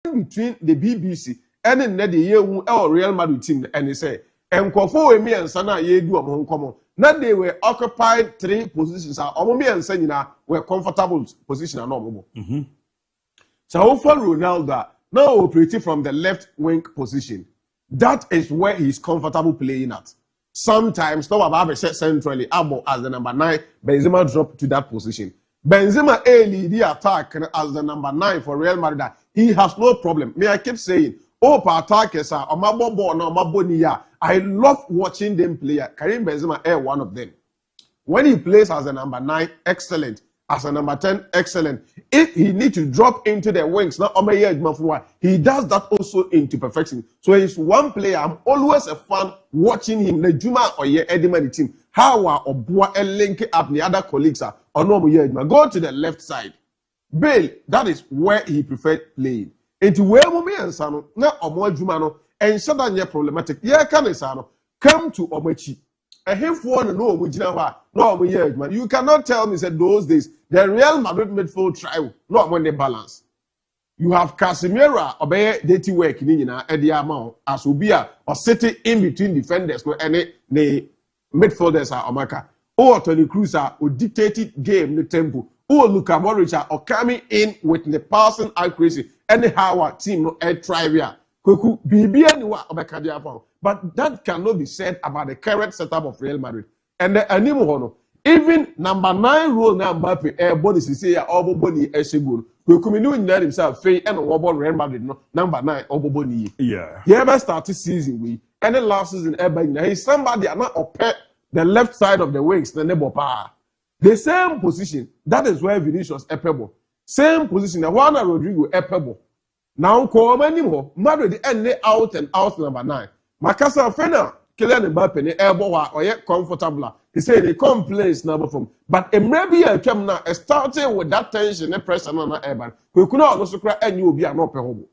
between the BBC and the year Real Madrid team and they say and Kofo me and Sana ye do among common. Now they were occupied 3 positions. Me and Senina were comfortable position and normal. So for Ronaldo now operating from the left wing position. That is where he's comfortable playing at. Sometimes no Ababa set centrally, ABOU as the number 9, Benzema drop to that position. Benzema lead the attack as the number 9 for Real Madrid. He has no problem. May I keep saying, attackers are I love watching them play. Karim Benzema one of them. When he plays as a number 9, excellent. As a number 10, excellent. If he needs to drop into the wings, he does that also into perfection. So he's one player. I'm always a fan watching him. The Juma or Edima team. How are Obua link up the other colleagues are or no go to the left side. Bale, that is where he preferred playing. Into where Mumi and Sano, now Omo Jumano, and Shadanya problematic. Yeah, can Sano come to Omechi. And him for no, you cannot tell me that those days the Real Madrid midfield trial not when they balance. You have Casemiro obey dirty work in the amount as Ubia or sitting in between defenders no any the midfielders are Omaka or Toni Kroos or dictated game the tempo or Luka Modric or coming in with the passing accuracy anyhow our team no air trivia. Kuku BB anywhere Obakadia. But that cannot be said about the current setup of Real Madrid. And the animal, even number 9 role now Mbappe air body say Oboboni Eshegul. We come in himself Faye and Real Madrid no number 9 Oboboni. Yeah. He ever started season we and the last season ever he's somebody are not up the left side of the wings, the neighbor power. The same position, that is where Vinicius Epebo. Same position, the one Rodrigo Epebo. Now call anymore. Madrid end out and out number 9. Makasa Fena, Kylian Mbappe, Ebowa, or yet comfortable. He said they come place number from. But maybe I came now, starting with that tension and pressure on the airban. We could not also cry and you will be an open home.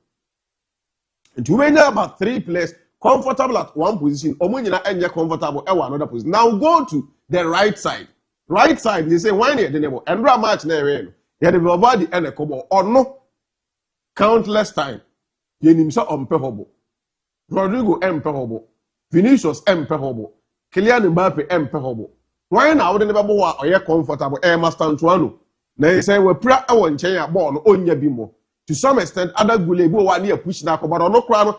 And you may know about 3 players comfortable at one position, or when you're not comfortable at another position. Now go to the right side. Right side, they say, why near the neighbor? And draw match near you. You had the body and a couple or no. Countless time. You need so unpayable. Rodrigo emperable. Vinicius emperable. Kylian Mbappe emperable. Why now the never or ye comfortable master Antoine? They say we pray our chain born onya bimo. To some extent, other gulebo one year push na but no crown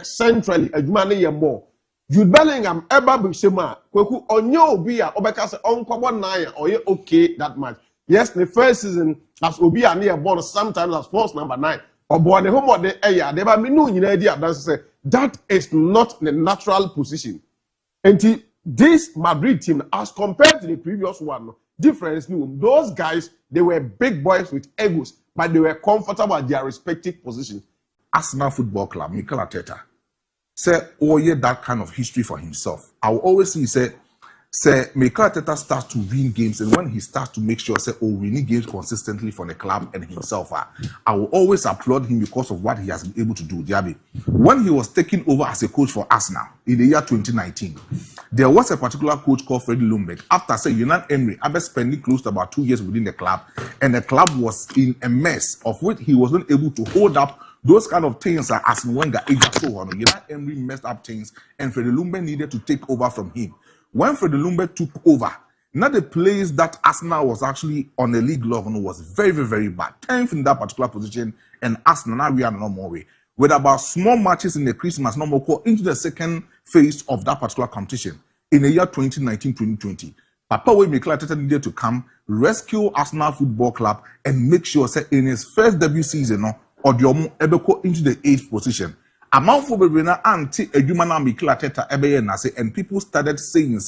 centrally a money ye more. Jude Bellingham eba bishema kweku onyo obi a obeka se uncommon 9 or ye okay that much. Yes, the first season as obi a near born sometimes as false number 9. Or born the home of the air, they be no idea that is not the natural position. And this Madrid team, as compared to the previous one, difference new. Those guys, they were big boys with egos, but they were comfortable at their respective positions. Arsenal Football Club, Mikel Arteta, say, oh yeah, that kind of history for himself. I will always say, Mikel Arteta starts to win games, and when he starts to make sure, winning games consistently for the club and himself, I will always applaud him because of what he has been able to do. DIABY, when he was taking over as a coach for Arsenal in the year 2019, there was a particular coach called Freddie Ljungberg. After Unai Emery, after spending close to about 2 years within the club, and the club was in a mess of which he was not able to hold up those kind of things like Arsene Wenger, Unai Emery messed up things, and Freddie Ljungberg needed to take over from him. When Freddie Ljungberg took over, now the place that Arsenal was actually on a league level was very, very, very bad. 10th in that particular position, and Arsenal now we are no more way. With about small matches in the Christmas, no more go into the second phase of that particular competition in the year 2019-2020. Papa Way Mikel Arteta needed to come, rescue Arsenal Football Club, and make sure that in his first debut season, Odiomo Ebeko into the 8th position. Amount for Bebrina anti Edumana Mikel Arteta Nase, and people started saying,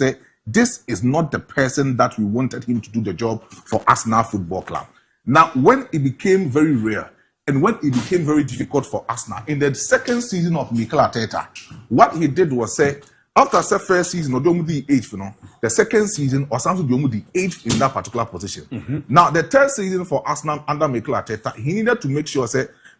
this is not the person that we wanted him to do the job for Arsenal Football Club. Now, when it became very rare and when it became very difficult for Arsenal in the second season of Mikel Arteta, what he did was say, after the first season, or the 8th, the second season, or something the 8th in that particular position. Now, the third season for Arsenal under Mikel Arteta, he needed to make sure,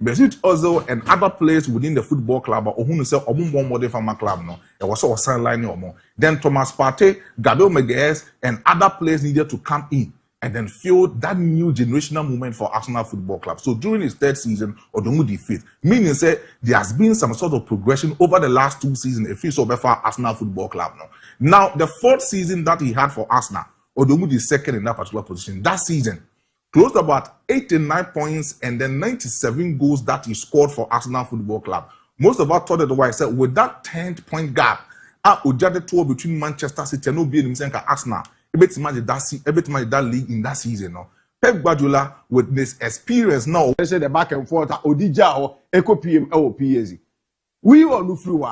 Mesut Ozil and other players within the football club, or who say, Omumbo Modern Farmer Club, it was also a sideline or more. Then Thomas Partey, Gabriel Magalhaes, and other players needed to come in and then fueled that new generational movement for Arsenal Football Club. So during his third season, Odomu did fifth, meaning say there has been some sort of progression over the last 2 seasons if he's over for Arsenal Football Club now. The fourth season that he had for Arsenal, Odomu did second in that particular position. That season, closed about 89 points and then 97 goals that he scored for Arsenal Football Club. Most of us thought that why I said with that 10-point gap, Ojade tour between Manchester City and Arsenal. That league in that season. No? Pep Guardiola with this experience now. They say the back and forth Odija or Eco PM or PAZ. We all know through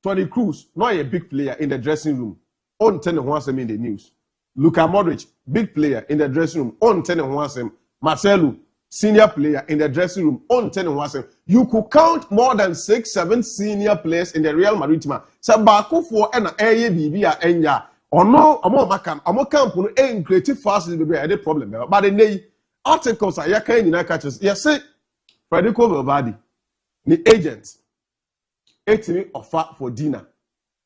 Tony Cruz, not a big player in the dressing room. On 10 and once in the news. Luka Modric, big player in the dressing room. On 10 and once. Marcelo, senior player in the dressing room. On 10 and once. You could count more than 6-7 senior players in the Real Madrid team. So Baku for an ABOU Enya. Or no, I'm camp no ain't creative fast is a problem. But the articles are yakin in catches. Yes, say Federico Valverde, the agent, 80 offer for dinner.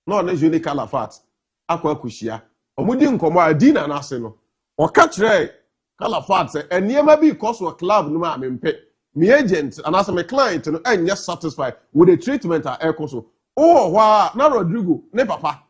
No, usually Calafat, Aqua Kushia, or Mudin Comma dinner and Arsenal. Or catch Ray Calafat, and near maybe cost a club no man pay. Me agent and as my client and just satisfied with the treatment at Air Coso. Oh, wow, now Rodrigo, ne papa,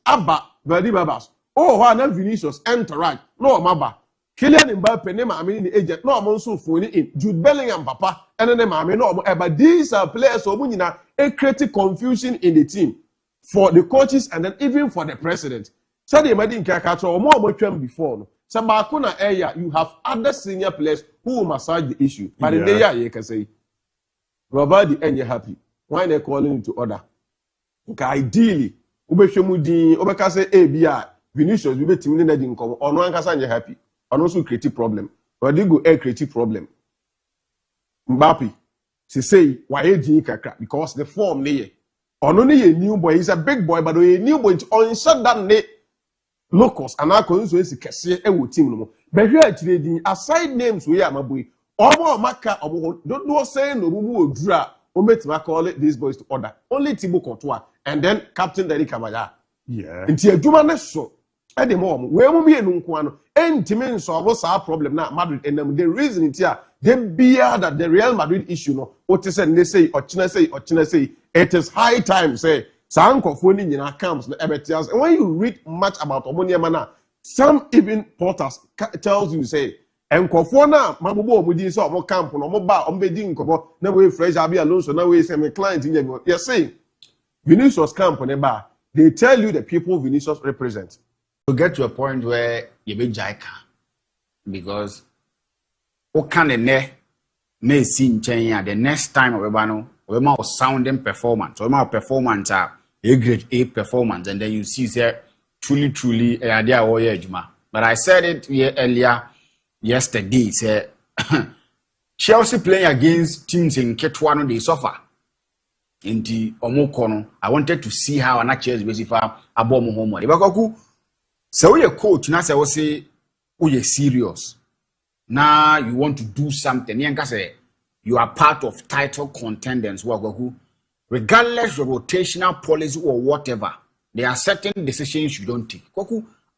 Abba. Verdi Babas. Oh, why not Vinicius enter right? No, Maba. Kylian Mbappe, name I mean the agent. No, I'm also phone in Jude Bellingham, Papa, and then I mean no. But these are players so munina a creative confusion in the team for the coaches and then even for the president. So they made in Kakato or more before. So Bakuna area, you have other senior players who will massage the issue. But in the year, you can say, Ravadi and you're happy. Why they're calling into order? Okay, ideally. Ubeshemudi, Obekase ABI, Vinicius, we be timing that income, or no one can happy, and also creative problem. Rodrigo a creative problem. Mbappe, she say, why a because the form near. Or only a new boy, he's a big boy, but a new boy on shut that net locals and our constituency can say a team. But here today, aside names we are my boy, or Maka, or don't know saying no more draw, or make call it these boys to order. Only Thibaut Courtois. And then Captain Derek Kabaya. Yeah. Until a Jumane so. At the moment, where will be a Nunquano? And Timin so what's our problem now, Madrid? And the reason it's here, they bear that the Real Madrid issue, no, what is they say, or China say, it is high time, say, Sanko phoning in our camps, the Ebetias. And when you read much about Omonia Mana, some even porters tells you, say, and Kofona, Mabubo, with this or more camp, or more bar, on bedding, no way, fresh, I'll be alone, so no way, send a client in your. You're saying. Vinicius camp on the bar, they tell you the people Vinicius represents. To get to a point where you be jaika, because what can the may see change the next time we more sounding performance, we more performance a grade A performance, and then you see say truly a idea or ejuma. But I said it here earlier yesterday. Say Chelsea playing against teams in Ketwano they suffer. In the Omokono, I wanted to see how an actual basically abom homo. Because so you coach, now say, oh, you're serious. Now you want to do something. You are part of title contenders. Regardless of rotational policy or whatever, there are certain decisions you don't take.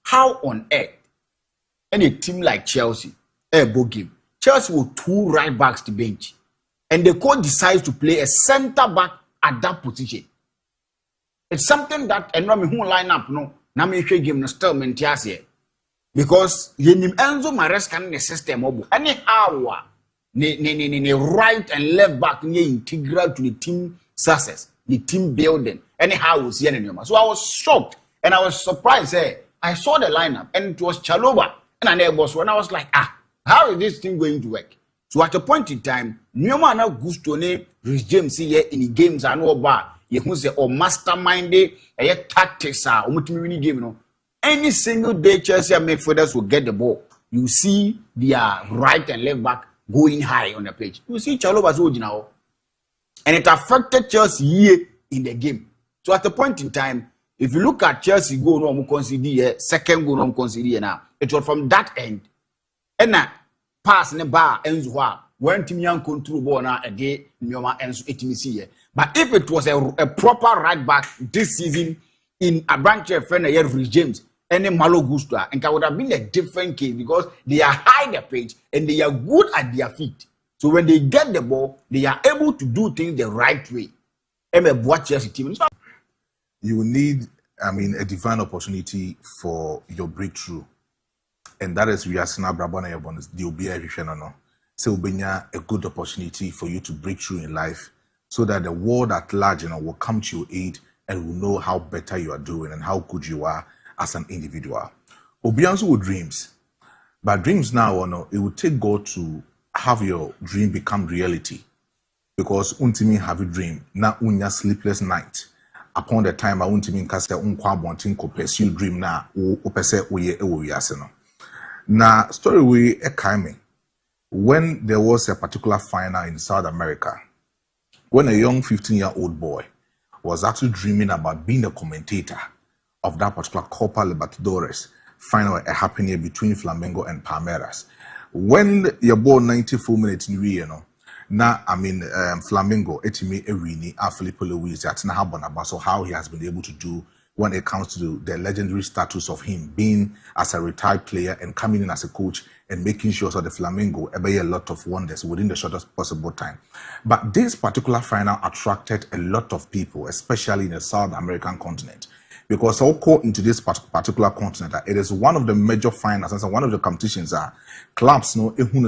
How on earth any team like Chelsea, ABOU game, Chelsea will 2 right backs to bench, and the coach decides to play a center back at that position. It's something that enroll who line up no na me hwe game no still maintain here because yenim Enzo Maresca in the system obo anyhow ne right and left back near integral to the team success, the team building anyhow we see any. So I was shocked and I was surprised. I saw the lineup and it was Chalobah and an boss when I was like, how is this thing going to work? So at a point in time, Nyoma na Gustone Rhys James here in the games and all bar. You can say or masterminded a tactics are winning game. No, any single day Chelsea midfielders will get the ball. You see their right and left back going high on the pitch. You see Chalobah's old now, and it affected Chelsea here in the game. So at a point in time, if you look at Chelsea goal, no consider second goal, no consider now. It was from that end, and now. Pass in the bar ends when Timian control ball now a day Nyoma ends 18 But if it was a proper right back this season in a branch of friend Rhys James, any Malo Gusto, and would have been a different case because they are high the pitch and they are good at their feet. So when they get the ball, they are able to do things the right way. You need, a divine opportunity for your breakthrough. And that is we are now Brabana Yabonus, the Obia. So a good opportunity for you to break through in life so that the world at large will come to your aid and will know how better you are doing and how good you are as an individual. Obiansu with dreams. But dreams now, it will take God to have your dream become reality. Because untimi have a dream, na unya sleepless night. Upon the time I untimi kase unkwa wanting to pursue dream na upese uye yaseno. Na story we kaime. When there was a particular final in South America, when a young 15-year-old boy was actually dreaming about being a commentator of that particular Copa Libertadores final happening between Flamengo and Palmeiras. When you ball 94 minutes in Rio, Flamengo etimi ewini Felipe Luis atina habona so how he has been able to do when it comes to the legendary status of him being as a retired player and coming in as a coach and making sure so the Flamengo a lot of wonders within the shortest possible time. But this particular final attracted a lot of people, especially in the South American continent. Because also into this particular continent, it is one of the major finals and one of the competitions are clubs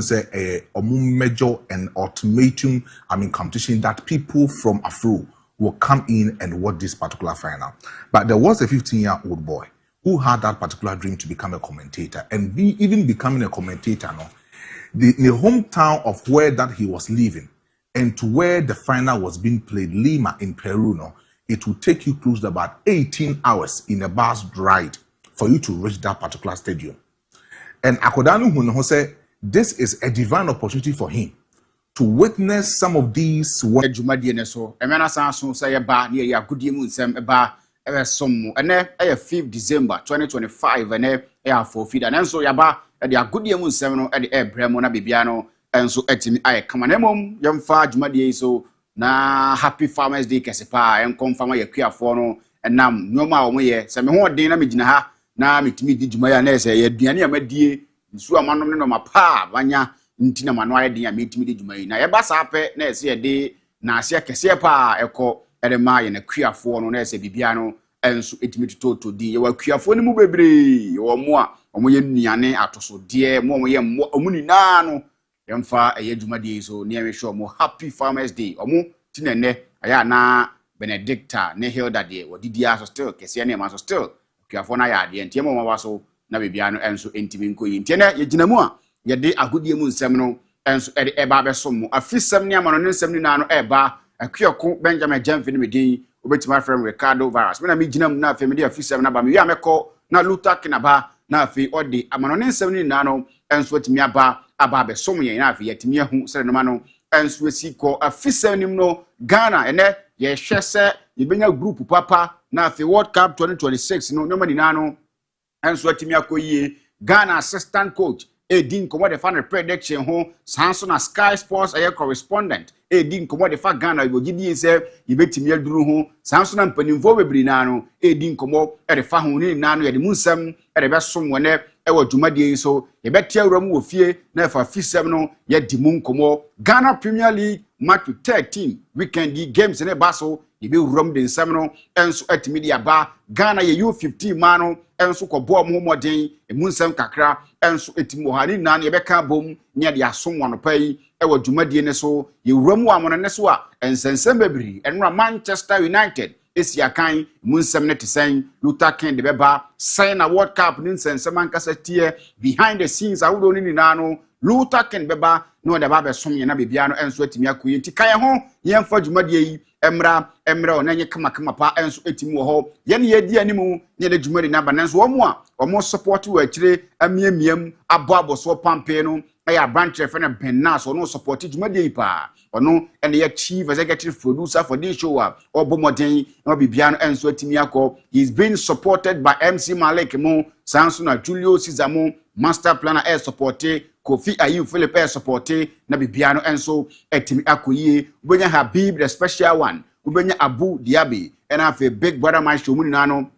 say a major and ultimatum competition that people from Afro will come in and watch this particular final. But there was a 15-year-old boy who had that particular dream to become a commentator and even becoming a commentator the hometown of where that he was living and to where the final was being played, Lima in Peru it will take you close to about 18 hours in a bus ride for you to reach that particular stadium. And Akodanu Huno said this is a divine opportunity for him to witness some of these. So, Emena Sanson say about near ya good year sem eba ever some and 5th December 2025 and air for feed and so yaba at the good year sem at the air Bremona Bibiano and so etimi I come on emom yam fa Jumadi so na happy Farmers Day kesepa en confirm ya kuafo no enam nyoma wo ye se me ho den na me gina ha na metimi di djumaya na se ya duane amadie nsu amanom ne no mapa banya ntina mano aye den ya metimi di djumaya na ye ba sa pe na se ye de na ase kese pa ekọ edema ye na kuafo no na se bibia no enso etimi toto di ye wa kuafo ne mu bebre wo mo a omo ye nuane atoso de mo ye mo omuni na no yamfa eye djumadi so ne we show mo happy Farmers Day omo tinene aya na Benedicta ne Hilda de wodidi aso still kese ne ma so still kuafo na ya de ntie mo ma so na bibia no enso entimi nkoyi ntie na ye ginamu a ye de agodie mu nsem no enso e de eba be so mo afisem ne amano ne nsem ni na no eba akuoko Benjamin Jamfi ne medin obetima frem Ricardo Virus me na me ginam na afi me de afisem na ba me wi ameko na Luther Kinaba na afi odi amano ne nsem ni na no enso atimi aba be so mo ye na afi yatimi ahu sere no ma no enso esiko afisem nim no Ghana ene ye hwese ye benya group papa na afi World Cup 2026 no nyoma ni na no enso atimi akoyie Ghana assistant coach Edin komo de fan prediction ho sanso na Sky Sports aye correspondent Edin komo de fa Ghana yogidi se yebetimi aduru ho sanso na mpanimfo bebri na no Edin komo de fa ho ni na no ye de munsam de be som wone e wa dwumadie so ye betia wuram wo fie na fa fisem no ye di mu nkomo Ghana Premier League match 13 weekend games ne baso ye be wuram de nsam no enso atimi dia ba Ghana ye U15 ma no enso ko bo mo moden e munsam kakra enso etimo hani na ye beka bom ne de asom wano pai e wa dwumadie ne so ye wuram wa mo ne so a ensensem bebri enra Manchester United Esiakan munsem ne tesen Luther King de beba sign a World Cup nin sensem ankasa tie behind the scenes awudo ni na no Luther King beba no de ba be som ye na bebia no enso atimi akoye nti kan ho ye mfa dwumadie yi emra o na nye kama pa enso etimi wo ho ye ne ye di animu ne de dwumadi na ba nanso wo mo support wo akire amiamiam aboaboso pampe no ya branch refer na Benas no support dwumadi yi pa ono and the chief executive producer for this show obomoden no bibia no enso atimi akọ he's been supported by MC Malik mo Sanso na Julio Cesar mo master planner air support Kofi Ayu Philip air support na bibia no enso atimi akoyie ubenya Habib the special one ubenya ABOU DIABY and have a big brother my show muni na no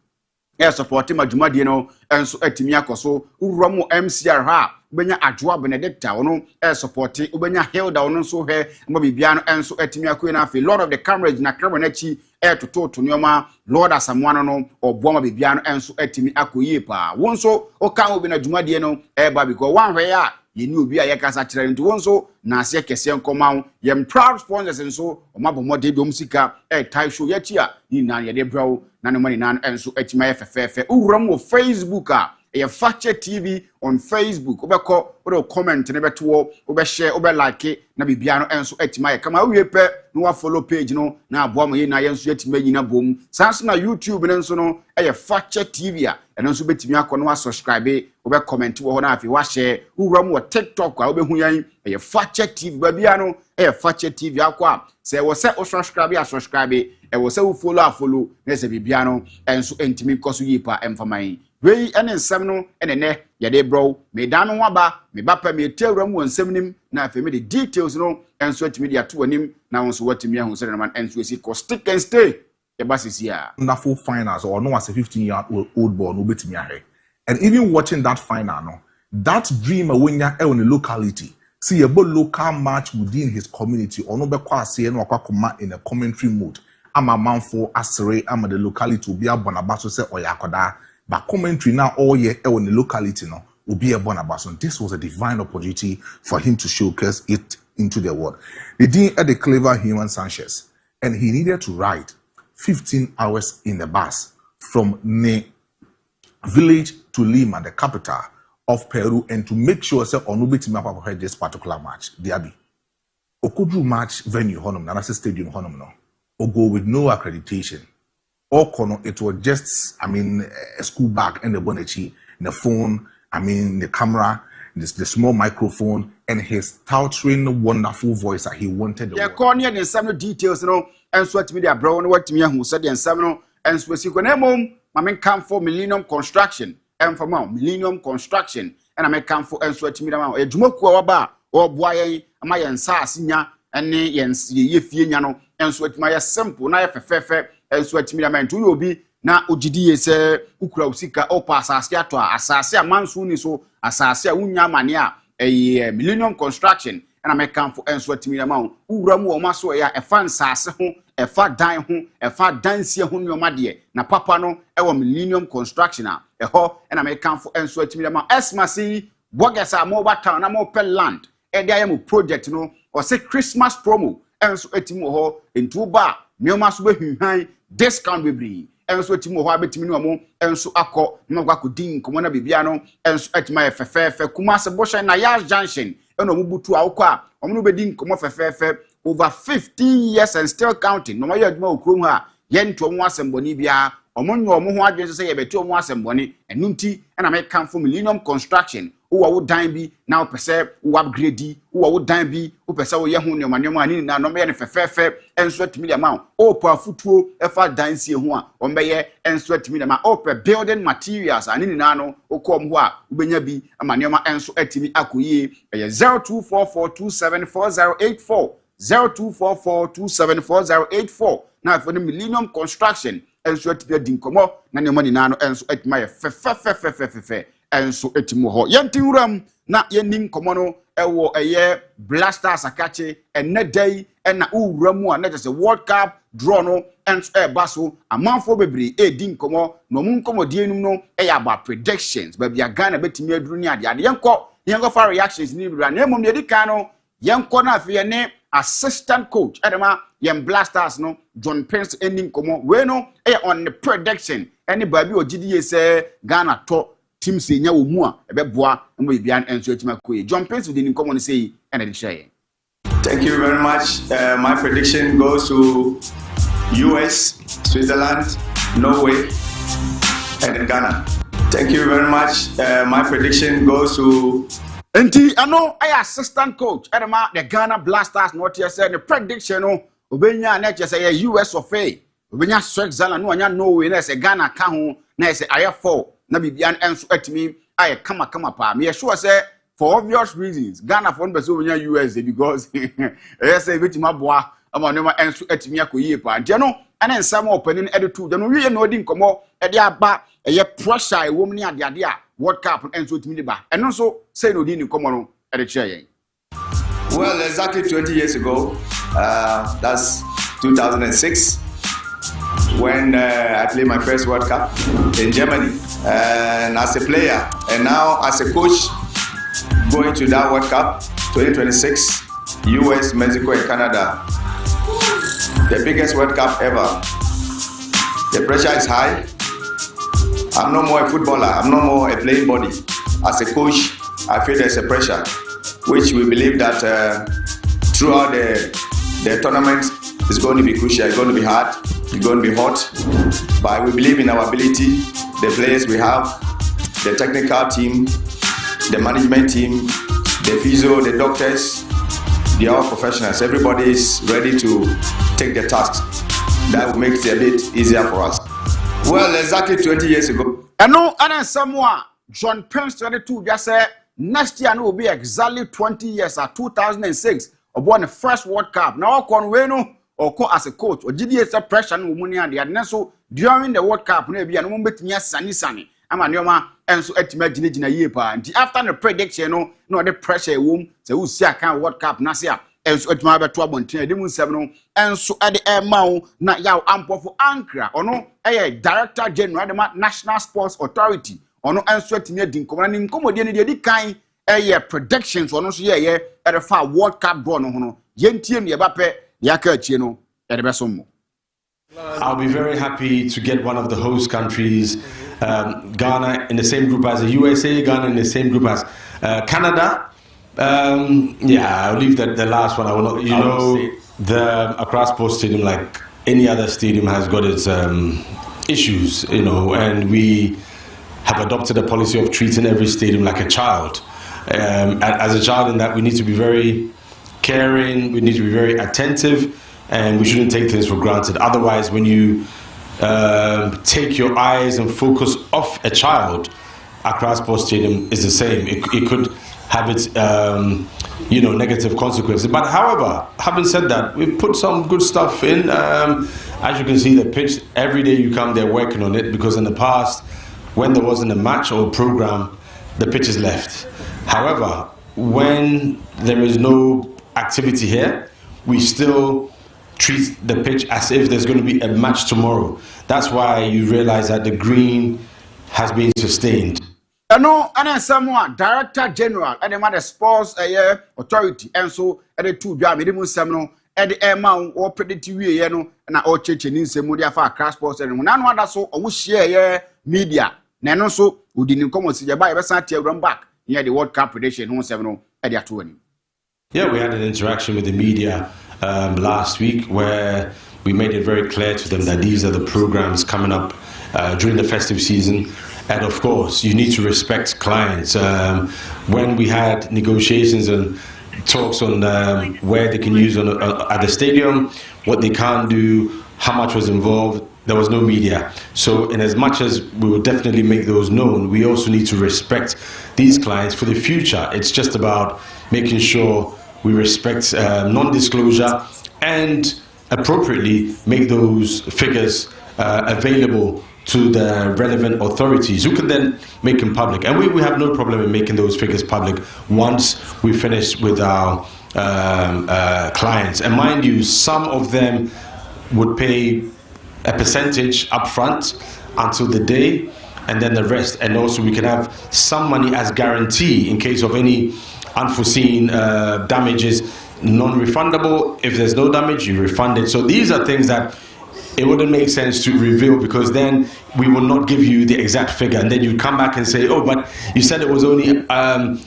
support ma dwumadie no enso atimi akoso uwura mu MCR ha ubenya Adwoa Benedicta ono support ubenya Hilda ono nso he ma bibia no enso atimi akoe na afi Lord of the Cameras na camera na chi to nyoma Lord asamwano no obo ma bibia no enso atimi akoye pa wonso oka obi na dwumadie no ba because one hwe ya yeni obi a yakasa kire nti wonso na ase kese nkomawo yem proud sponsors nso omabomode dom sika type show yachi a ni na ye de brawo na no money na enso atima ye fefefe uwuram wo Facebook a ye Fakye TV on Facebook obeko o comment ne beto obe share obe like na bibia no enso atima ye kama wie pe no wa follow page no na aboa mo ye na ye nso atima nyina bom sanso na YouTube ne nso no ye Fakye TV a eno nso betimi akọ no wa subscribe obe comment wo ho na afi wa share uwuram wo TikTok a obe hu yan ye Fakye TV babia no Fakye TV akwa se wo se o subscribe a subscribe wo se wo follow na se bibia no enso entimi koso yipa emfaman wei ene nsem no ene ne ye de bro me dan no waba me bapa me tewram wo nsem nim na afi me the details no enso atimi dia to anim na won so watimi ahu se na man enso esi ko stick and stay e basisi a wonderful finals or no as a 15-year-old boy no betimi ahe and even watching that final no that dream awenya e on the locality see a local match within his community or no be kwa ase no akwa in a commentary mode ama manfo asere ama the locality obi abonabaso se oyakoda but commentary now all year on the locality no obi abonabaso. This was a divine opportunity for him to showcase it into the world. The dean had a clever human Sanchez and he needed to ride 15 hours in the bus from Ne village to Lima, the capital of Peru, and to make sure say Onubiti map up this particular match, DIABY. Okudru match venue honum, Nanase Stadium honum no. Or go with no accreditation. Or kono, it was just, a school bag and the bonechi, the phone, the camera, the small microphone, and his towering, wonderful voice that he wanted. Yeah, cornea and some details, and sweat media brown, what to me who said and some, and specific name, I come for Millennium Construction. And for Millennium Construction, and I may come for and sweat me down a Jumoko ba or boy, my and Sasinya, and Yens Yefiano, and sweat my simple knife and sweat me down to you be na Ojidi say Ukrausika or Passasia to Assasia Mansuni so Assasia Unya Mania, a Millennium Construction, and I may come for and sweat me down. Uramu Maso a fan sass a fat dine home, a fat dance here whom your madie, na papa no, our Millennium Construction. A ho and I may come for and sweat me down. Esmasi, Bogas are mobile town, I'm open land, and I am a project, or say Christmas promo, and sweat me ho in 2 bar, no mass way behind discount be. And so Timo Habit Minimo, and so Ako, Nogakudin, Comona Bibiano, and so at my fair Kumasa Bosha and Ayaz Junction, and Omubutu Aukwa, Omubedin Komofa over 15 years and still counting. No matter more Krumha, Yen to Mwasem Bonibia, Omon Moha just say a better Mwasem Boni, and Nunti, and I may come from Millennium Construction. Who would dine be now perceive, who upgrade, who would dine be, who perceive Yahoo, Manamani, now no man fair, and sweat me amount, or per footful, if I dine see one, or may and sweat me amount, or per building materials, and in Nano, or Comwa, Benyabi, a Manama and so at me Akuye, 0244274084, 0244274084. Now for the Millennium Construction, and sweat be a dinkomo, Nano money nano, and so at my fe. And so etimo yantiram na yenim komono ewo eye blasters akache and net day and na uramu and just a World Cup draw no and baso amanfo bebre din komo no mun komo die num no about predictions but we are Ghana betimi aduru ni ade yenko for reactions ni bra na emom de kan no yenko na afi ne assistant coach edema yen blasters no John Pence ending komo we no on the prediction anybody ogidi say Ghana to team say nya wo mu a ebeboa mo bian enso atima koye John Pence within common say and the share. Thank you very much. My prediction goes to US, Switzerland, Norway, and Ghana. Thank you very much. My prediction goes to Enti ano I assistant coach edema the Ghana Blasters not here say the prediction no obenya na che say US of A obenya Switzerland no anya Norway na say Ghana ka ho na say aye 4 na bibian enso atimi aye kama pa me sure say for obvious reasons Ghana for no be US because yes say betima boa ama no enso atimi akoyie pa ntia no and then some opening editor then we no din komo e dey aba e pressure e wom ni ade ade a World Cup and so timi ba and also say no din komo no e dey share yen. Well, exactly 20 years ago, that's 2006, when I played my first World Cup in Germany, and as a player, and now as a coach, going to that World Cup 2026, US, Mexico, and Canada, the biggest World Cup ever. The pressure is high. I'm no more a footballer. I'm no more a playing body. As a coach, I feel there's a pressure, which we believe that throughout the tournament is going to be crucial, it's going to be hard, it's going to be hot, but we believe in our ability, the players we have, the technical team, the management team, the physio, the doctors, they are all professionals. Everybody is ready to take the tasks. That will make it a bit easier for us. Well, exactly 20 years ago. And no, and someone, John Pence 22 just said, next year will be exactly 20 years at 2006 upon the first World Cup. Now, Conweno or as a coach or GDS pressure no money and the so during the World Cup, maybe a moment near sunny. I'm a Yoma and so estimate in a year. And after the prediction, no, the pressure womb, so who see a kind World Cup Nasia and so at my trouble and so at the amount not yaw ample for Ankara or no, a Director General, the National Sports Authority. Ono answer to me din komana nim komodi ne de kan predictions ono so ye at the far World Cup draw no hono yentie ne ba pe ya ka achie no e de beso mo. I'll be very happy to get one of the host countries, Ghana in the same group as the USA, Ghana in the same group as Canada. Yeah, I'll leave the last one. I will not, you know, the Accra Sports Stadium, like any other stadium, has got its issues, you know, and we have adopted a policy of treating every stadium like a child. As a child in that we need to be very caring, we need to be very attentive, and we shouldn't take things for granted. Otherwise, when you take your eyes and focus off a child, Accra Sports Stadium is the same. It could have its you know, negative consequences. But however, having said that, we've put some good stuff in. As you can see, the pitch, every day you come, they're working on it, because in the past, when there wasn't a match or a program, the pitch is left. However, when there is no activity here, we still treat the pitch as if there's going to be a match tomorrow. That's why you realize that the green has been sustained. No, and someone Director General and the Sports Authority, and so at the two minimum seminal at the amount or predictive no and all church in Semudia for Accra Sports and none other so or share media. Nano so we didn't come and see the Bible run back near the World Cup prediction 170 at the 20. Yeah, we had an interaction with the media last week where we made it very clear to them that these are the programs coming up during the festive season. And of course, you need to respect clients. When we had negotiations and talks on where they can use at the stadium, what they can't do, how much was involved, there was no media. So in as much as we will definitely make those known, we also need to respect these clients for the future. It's just about making sure we respect non-disclosure and appropriately make those figures available to the relevant authorities who can then make them public. And we have no problem in making those figures public once we finish with our clients. And mind you, some of them would pay a percentage up front until the day, and then the rest. And also we can have some money as guarantee in case of any unforeseen damages, non-refundable. If there's no damage, you refund it. So these are things that it wouldn't make sense to reveal, because then we will not give you the exact figure, and then you come back and say, oh, but you said it was only 100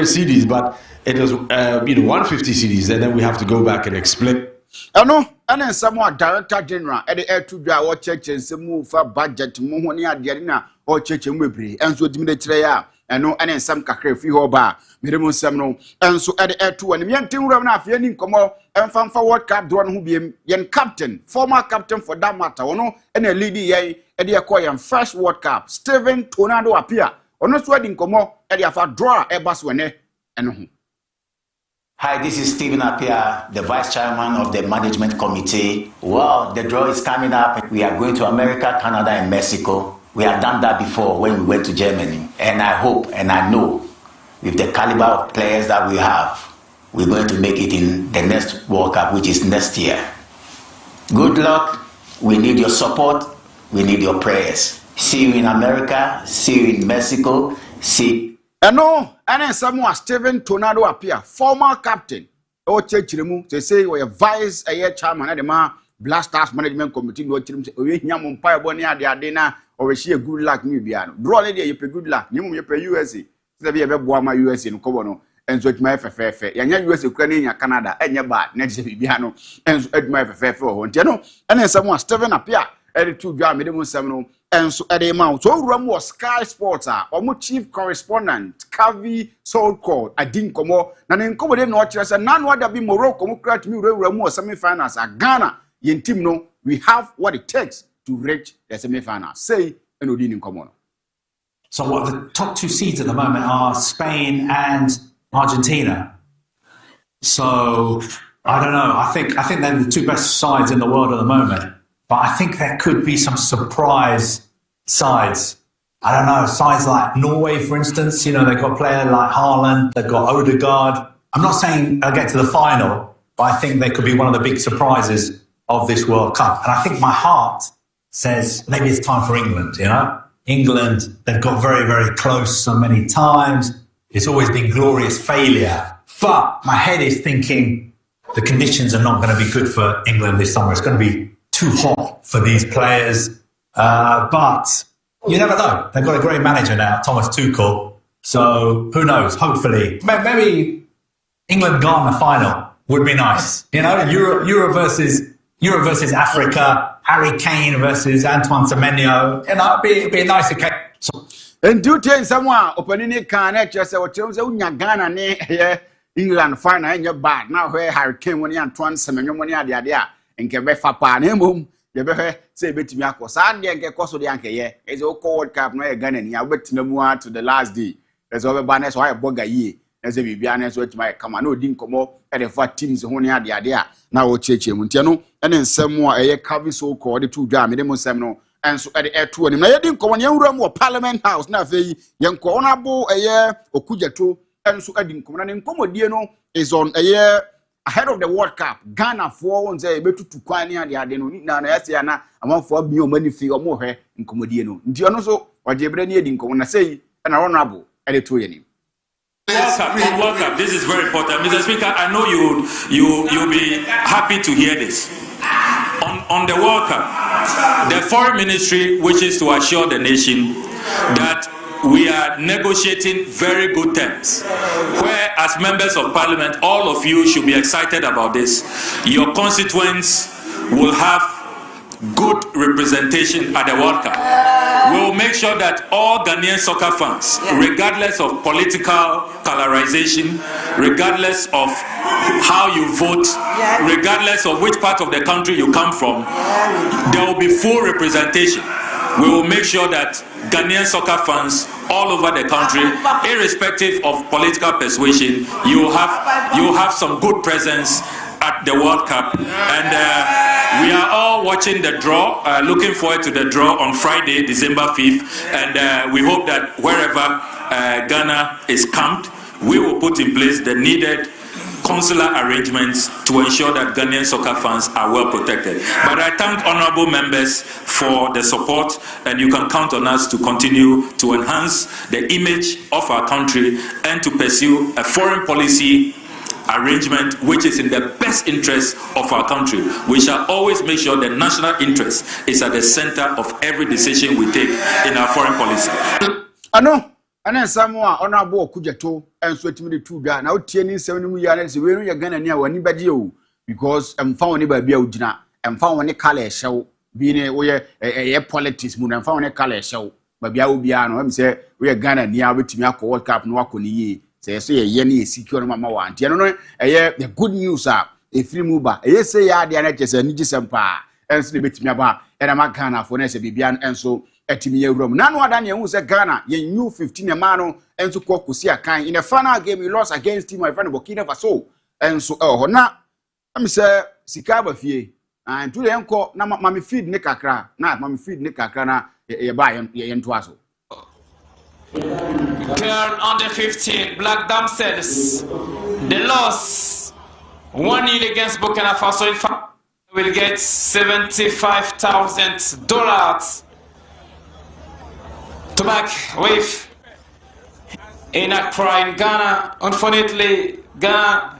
CDs, but it was 150 CDs, and then we have to go back and explain. No, and then someone Director General at the air to draw or church and some move for budget money at the arena or church and webri, and so diminish. And no, and then some kakre free hoba, minimum seminal, and so at the air to and young team run off yearning come out and fan for World Cup drawn who be young captain, former captain for that matter, or no, and a lady yay at the acquired first World Cup, Steven Tornado appear, or not wedding come out at the after draw a bus when and Hi, this is Stephen Appiah, the Vice Chairman of the Management Committee. Well, the draw is coming up. We are going to America, Canada, and Mexico. We have done that before when we went to Germany. And I hope and I know with the caliber of players that we have, we're going to make it in the next World Cup, which is next year. Good luck. We need your support. We need your prayers. See you in America. See you in Mexico. See. And then someone Steven Tornado Appiah, former captain. Oh, Chechiremu, they say we are vice chairman at the Blasters Management Committee. No, Yamun Pie Bonia, the Adena, or she a good luck, Nubiano. Draw lady, you pay good luck. You pay USA. There be a Boama USA in Kobono. And so it's my fair. Yanya US, Ukraine, Canada, and your bad next Bibiano, and so it's my fair for Honteno. And then someone Steven Appiah, edited to Jar Minimum Seminole, and so at the amount. So Ram was Sky Sports, or chief correspondent, Kavi Soul Call, I didn't come more. Nan in Commodore Northwest, and none would be Morocco, Mukrat, Ramu, semi-finals at Ghana. Yen Timno, we have what it takes to reach the semi-finals. Say, and Odin in Common. So what the top two seeds at the moment are Spain and Argentina. So I don't know. I think they're the two best sides in the world at the moment. But I think there could be some surprise sides. I don't know, sides like Norway, for instance. You know, they've got a player like Haaland, they've got Odegaard. I'm not saying they'll get to the final, but I think they could be one of the big surprises of this World Cup. And I think my heart says maybe it's time for England, you know? England, they've got very, very close so many times. It's always been glorious failure. But my head is thinking the conditions are not going to be good for England this summer. It's going to be too hot for these players. But you never know. They've got a great manager now, Thomas Tuchel. So who knows? Hopefully, maybe England-Ghana final would be nice. You know, Euro versus Africa, Harry Kane versus Antoine Semenyo. You know, it'd be a nice occasion. And do tell someone opening a can just say what tells you Ghana near England final in your bad. Now where Harry Kane when Antoine Semenyo when the idea and can be fapa name you better say bit me across and get cost of the anchor. Yeah, it's all World Cup no Ghana and I wait no more to the last day. There's over banners why a boga ye as a Bibianes which might come and no didn't come up at the 4 teams who near the idea. Now Cheche Muntiano and then some more a Cavi so called the 2 jam minimum seminal. And so at the air 2 and I didn't come on young room or Parliament House. Now, young Cornabo a year or Kujato, and so I didn't come on. And Comodiano is on a year ahead of the World Cup. Ghana 4 and say, better to Quania, the Adeno, Nana, among 4 billion money fee or more in Comodiano. Dianoso or Jebrania didn't come on a say, and honorable at the 2 years. Welcome. This is very important. Mr. Speaker, I know you'll be happy to hear this. On the World Cup, the Foreign Ministry wishes to assure the nation that we are negotiating very good terms, where as members of Parliament, all of you should be excited about this. Your constituents will have good representation at the World Cup. We will make sure that all Ghanaian soccer fans, regardless of political colorization, regardless of how you vote, regardless of which part of the country you come from, there will be full representation. We will make sure that Ghanaian soccer fans all over the country, irrespective of political persuasion, you have some good presence at the World Cup. And we are all watching the draw, looking forward to the draw on Friday, December 5th. And we hope that wherever Ghana is camped, we will put in place the needed consular arrangements to ensure that Ghanaian soccer fans are well protected. But I thank honorable members for the support, and you can count on us to continue to enhance the image of our country and to pursue a foreign policy arrangement which is in the best interest of our country. We shall always make sure the national interest is at the center of every decision we take in our foreign policy. I know. And then someone honorable Kujato and so to 2 da now 7 years we are gonna near one badio because I'm found a baby udina and found a color show being a politics moon and found a color show. Babia Ubiano, I'm say we are gonna near with me World Cup no akoni say yenny secure mama want. You know, the good news are a free mover. Yes, say ya the NHS and Nijisampa and sleep me about and I'm a Ghana for Nessa Bibian and so. Etimiye room. None other than you say Ghana, you knew 15 a mano and to Kokusia kind. In the final game, you lost against him, my friend Burkina Faso. enso ho na am say sika ba fie and to enko na mama feed ne kakra na mama feed ne kakra na ye ba ye nto aso. Girl under 15, Black Damsels. The loss 1-0 against Burkina Faso will get $75,000 to back with in Accra in Ghana. Unfortunately, Ghana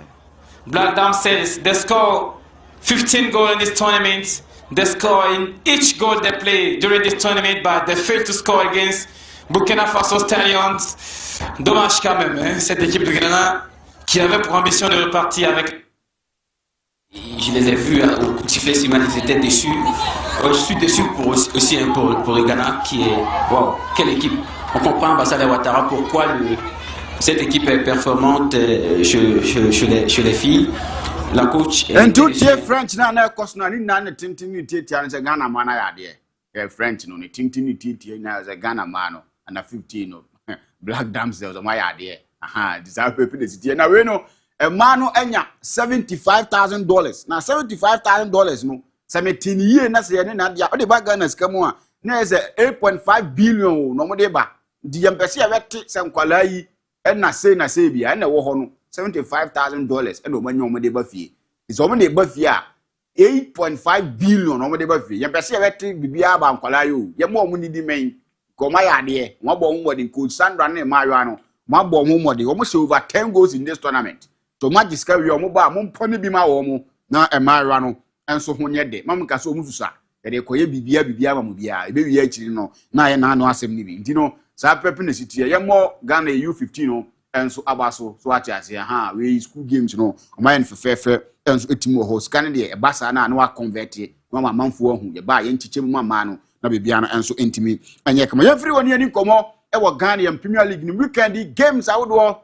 Black Damsels, they score 15 goals in this tournament. They score in each goal they play during this tournament, but they fail to score against Burkina Faso Stallions. Dommage quand même, hein, cette équipe de Ghana qui avait pour ambition de repartir avec. Je les ai vus au coup de sifflet, ils étaient déçus. Je suis déçu aussi pour le Ghana qui est. Waouh, quelle équipe! On comprend Ambassadeur Ouattara pourquoi cette équipe est performante chez les filles. La coach. And to tie French na cost na ni na tintin tie na Ghana man ya de. French no ni tintin tie na Ghana man no and 15 no. Black Damsels my ya de. Aha, deserve people dey tie na we no a man no enya $75,000. Na $75,000 no 17 year na se na dia. O de ba Ghana ska mu a na is 8.5 billion no mo de ba. Di yempese ya wete se nkwala yi na say bia na wo ho no $75,000 and omanyo de ba fie. Is omo de ba fie a 8.5 billion omo de ba fie. Yempese ya wete bibia ba nkwala yo. Ye mo omo ni di men. Ko ma ya de. Mo bo mo de coach Sandra na ma yo ano. Mo bo mo de. Omo say over 10 goals in this tournament. So magiska wi omo ba mo mpone bi ma wo mo na e ma yo ano enso ho nye de. Mam ka so omo susa. E de koye bibia ma mo bia. E be wi akiri no na ye na ano asem ni bi. Nti no sa pepe na sitie ye mo Ghana U15 no enso abaso so atiase ha we school games no omaye nfefefe enso etimo ho scan de e basa na wa convert no ma manfo ahu ye ba ye nchiche mu ma no na bebia no enso entimi anye kama ye free woni ani komo e wo Ghana ye Premier League ni weekend games awodo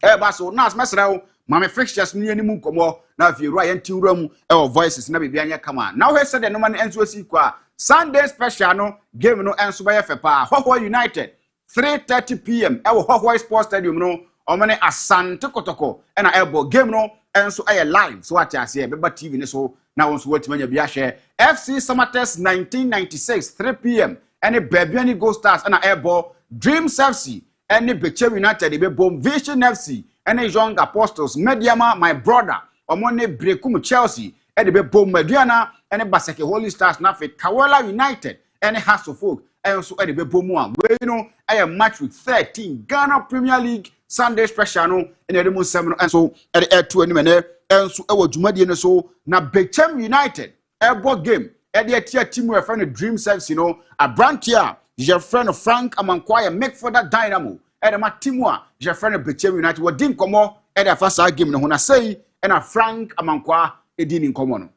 e baso na asmesra wo ma me fixtures ni ani mu komo na afie ru ye ntiwura mu e wo voices na bebia anye kama na wo said no man enso asi kwa Sunday special no game no enso ba ye fepa Hoho United 3:30 p.m. Ewo Hoho Sports Stadium no omane Asante Kotoko na ebo game no enso aye live so ati ase beba TV ne so na won so watimanya bia share FC Samatex 1996 3 p.m. any Bebiani Gold Stars na ebo Dreams FC any Beche United be bom Vision FC any Young Apostles Mediama my brother omone Brekum Chelsea e de be bom Maduana any Baseke Holy Stars na fe Kawala United any House of Folk and so the Bebomu. We know I am match with 13 Ghana Premier League Sunday special no in the Demon 7 and so at the air 2 and so our Jumadi and so now Bechem United airborne game at the tier team we friend Dream Service, you know, a brand here your friend Frank Amankwaya make for that Dynamo and my team your friend Bechem United what didn't come on at the first game when I say and a Frank Amankwa it didn't come on.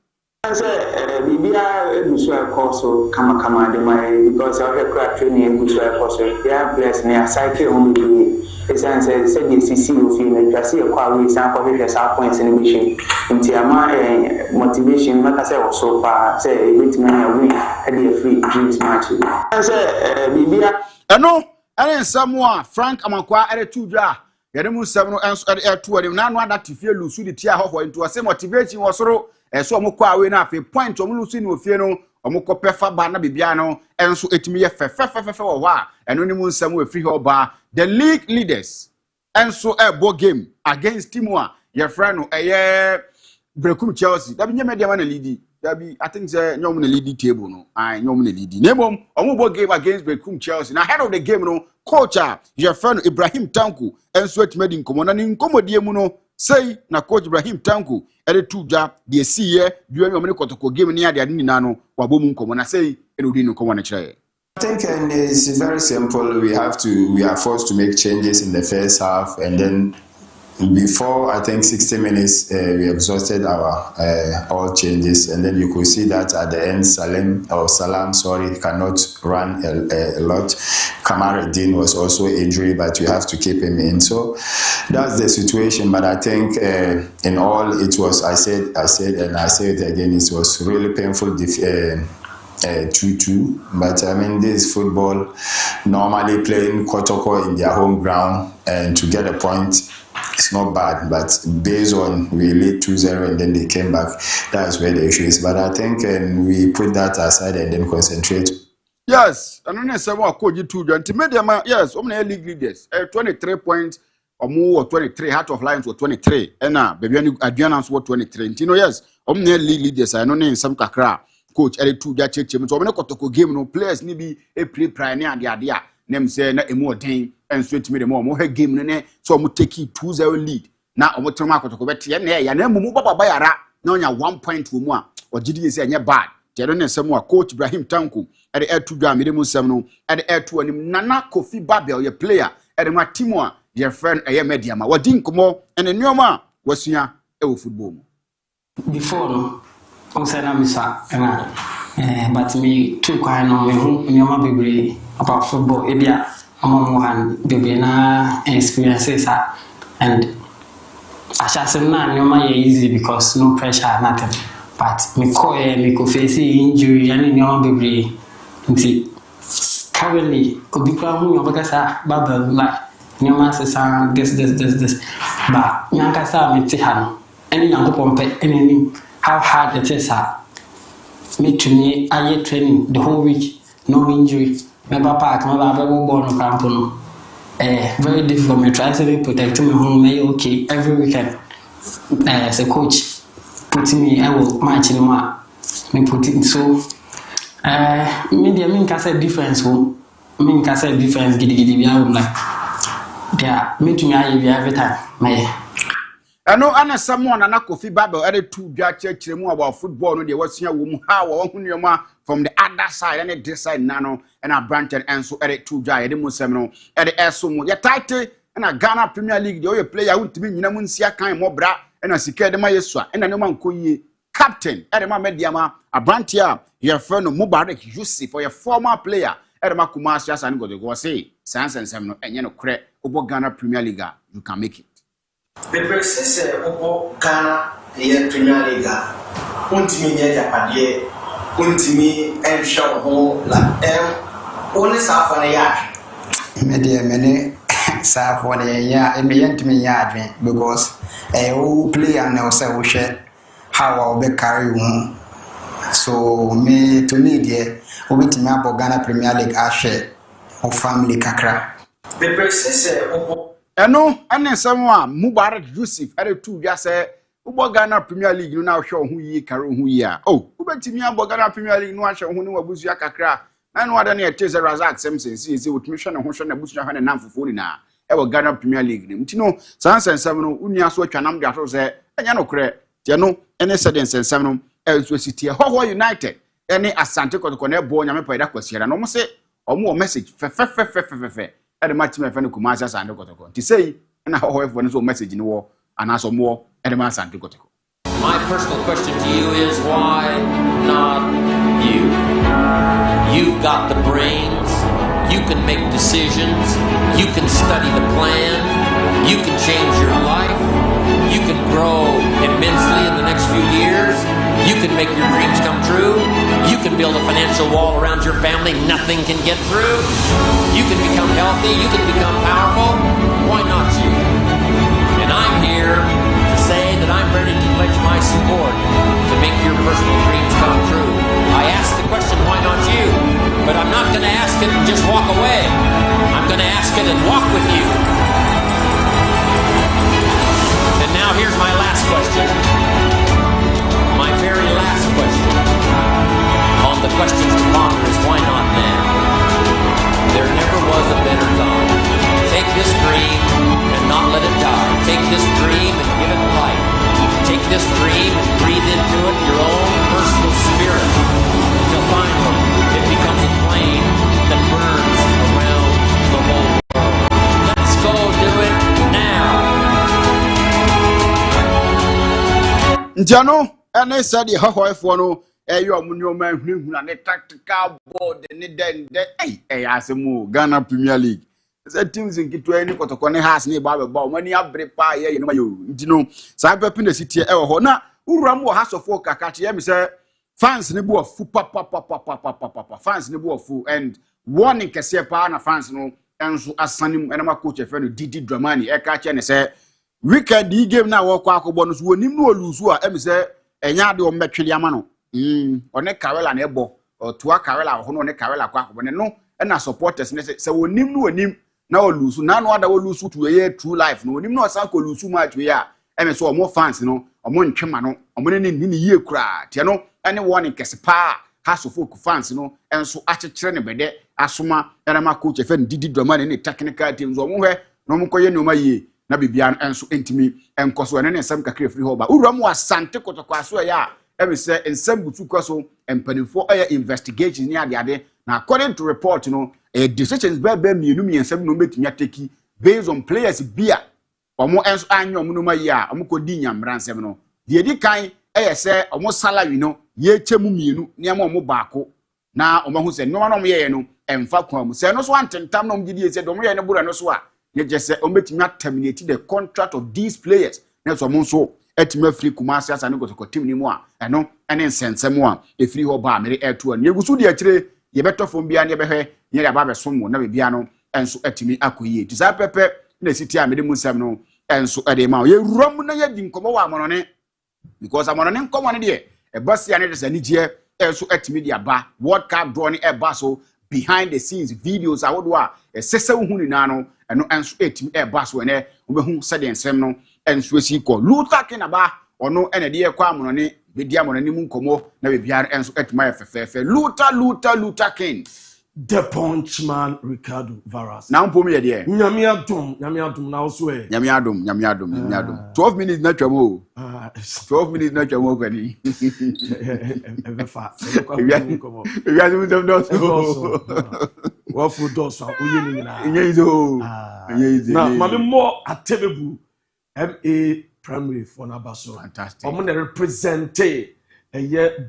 Bibia Busua Coso, Kama, because of her crack training, Busua Coso, they are blessed near Psyche only. The son said, the CC of him, and see a quality sample of his points in the mission. In Tiama, motivation, like I said, so far, say, a bit man, we had a free dreams match. I said, Bibia, I know, and then someone, Frank Amankwa, at a 2 jar. Yademu 7 and at air 2 and now that if you lose the tear into a same motivation was so. So mokwa we na fe point omulusi no fie no omukọ pefa ba na bibiano enso etimi ye fe wo wa eno ni mu nsam we free hoba the league leaders enso ebo game against Timua your friend no eye Brekum Chelsea da bi nyame dia na lead da bi I think say nyom na lead table no ai nyom na lead nemom omubo game against Brekum Chelsea na head of the game no coach your friend Ibrahim Tanku enso etimi nkomo na ni nkomodie mu no say na coach Ibrahim Tanku ere tuja de siye duani omene kotoko game ni ade ni nano wabomu nkomo na say enodi nkomo na kire. I think it's very simple. We are forced to make changes in the first half, and then before I think 60 minutes we exhausted our all changes, and then you could see that at the end Salam cannot run a lot. Kamaruddin was also injured, but you have to keep him in. So that's the situation. But I think in all it was I said and I say it again, it was really painful 2-2, but I mean this football, normally playing Kotoko in their home ground and to get a point it's not bad, but based on we lead 2-0 and then they came back, that's where the issue is. But I think we put that aside and then concentrate. Yes, and then someone called you 2 media. Yes, league leaders 23 points or more, 23 Heart of Lions were 23 and now baby Adrianans were 23. Yes, league leaders I know name some kakra coach every 2 that check so when I game no players ni be a pre-prime and the idea name say na more day and sweet me the more game ne so I'm take 2-0 lead now I'm to mark to bet ya na mumu baba bayara na onya 1 point wo mu a o gidi say anya bad Jero ne nsem a coach Ibrahim Tanko e de air2 dwa me dem nsem no e de air2 anim Nana Kofi Babel ye player e de ma team a ye friend e ye media ma wadi nkomo ene nneoma wasua e wo football mu before no on say na misa but me too quite no me hu nneoma bebre about football e bia among one bebre na experiences and ashasem na nneoma ye easy because no pressure nothing. But me ko face injury and nneoma bebre nti currently obikwa hu yoba sa babel like nneoma sesa this but nyanka sa me ti ha no any yankopon pe any how hard it is me to me aye training the whole week no injury me park me ba ball no camp no very difficult me try to protect me home me okay every weekend as a coach put me I will match in me put it so media mean can say difference mean can say difference gidi be am like yeah me to me every time me eno ana someone Nana Kofi Babel e de 2 dwa chekire mu about football no de wasua wo mu ha wo hu nneoma from the other side and this side nano and a branch and so e de 2 dwa e de mu sem no e de eso mu ye title na Ghana Premier League de o player wuntimi nyina mu nsia kan mo bra na sika de ma yesua na ne ma nkoyie captain e de ma media ma a branch a ye friend no Mubarak Yusuf for your former player e de ma Kumasi asan go say sansensem no enye no kre obo Ghana Premier League you can make it. The process of Ghana Premier League, ultimately, Japan, ultimately, and show home like only Safari yard. Media many Safari yard, me yard because a whole player now say we share how I'll be carry on. So me to media, we to me about Ghana Premier League I share of family kakra. The process of eno ane samwa Mubarak Yusuf ere 2 bia se ubo Ghana Premier League no na hwe ho yi kare ho yi a ubetimi abo Ghana Premier League no ahwe ho ne wabusu akakra na no ada na eteze Razak Samson si wotimi hwe ne ho hwe na busu hwe ne namfofo ni na e wo Ghana Premier League ne mtino sansensem no unia so atwanam de ato se enya no kre tie no ene sedensensem no e so city ho United ene Asante Kotoko na ebo nyame pa ida kwasiera no mo se omo message fe the match me friend Kumasi Asante Kotoko. To say na how everyone so message in war and also more and the Asante Kotoko. My personal question to you is why not you? You've got the brains, you can make decisions, you can study the plan, you can change your life, you can grow immensely in the next few years, you can make your dreams come true, you can build a financial wall around your family nothing can get through, you can become healthy, you can become powerful, why not you? And I'm here to say that I'm ready to pledge my support to make your personal dreams come true. I asked the question, why not you? But I'm not going to ask it and just walk away. I'm going to ask it and walk with you. And now here's my last question. My very last question on the questions to ponder is why not now? There never was a better time. Take this dream and not let it die. Take this dream and give it life. Take this dream and breathe into it your own personal spirit until finally it becomes a flame that burns around the whole world. Let's go do it now. Njano ene said the hohoefo no eyo amunyo man hunu na ne tactical board ne den asemu Ghana Premier League. Say teams in Kitwe any Kotoko ne has ne ba be mani abre pa ye no mayo ntino sa pepe na city e ho na uram wo house of work akache ye me say fans ne bu ofu papa fans ne bu ofu and warning kese pa na fans no enso asanim enema coach e fe no Didi Dramani e ka che ne say Wicked the game na wo kwa akobọ no so wonim no olusu a emi se enya de o metwede ama no one Karela na ebo otua Karela ho no ne Karela kwa akobọ ne no na supporters ne se wonim no wonim na olusu na no ada olusu to ye true life no wonim no san ko olusu match we a emi so omo fans no omo ntwema no omo ne ni yie kura tie no ene warning kese pa House of Folk fans no enso achekere ne bede asoma erama coach efe Didi Drama ne technical teams omo hwe no mo koye no ma yie na bibia enso entimi enkoso ene ne nsem kakra free hoba uram wasante kotokwaso ya ebe se nsem butu kwaso empanifo aya investigation ni ade na according to report no decisions be mienu nsem no betumi ateki based on players bia omo enso anyo omo no ma yie a omo kodi nyamra nsem no de edi kan se omo salary no ye chemu mienu ne ama omo baako na omo hu se no ma no omo ye no emfa kwa mu se no so antentam no omo gidi se do omo ye no bura no so a ye just say ombetimi terminate the contract of these players na so omo so etimi free Kumasi asa ne go team ni mu a eno ene nsensem a e free ho ba mere eto ne yegusu de akire ye betofo bia ne behwe ye da ba beso mu na be bia no enso etimi akoyie ti sa pepe na siti a mede mu nsem no enso ede ma ye rom na ye di nkomo wa amono ne because amono ne nkomo ne de e bosia ne de sani je enso etimi de aba World Cup draw ne e ba so behind the scenes videos awodo a esese hu ni na no eno enso etimi e ba so ene obehu sede nsem no enso esi ko Luther King aba ono ene de kwa amono ne bedi amono ne mu nkomo na be bia enso etima efefefe Luther King the Punchman Ricardo Varas. Now mpo me ye de. Nyame adom na so e. Nyame adom. 12 minutes na twamo. 12 minutes na twamo kwani. Ebefa. Ebiase mu dem do. Wa fu do so uye ni na. Enye na mame mo atebebu MA primary for Nabaso. Fantastic. Omo na represent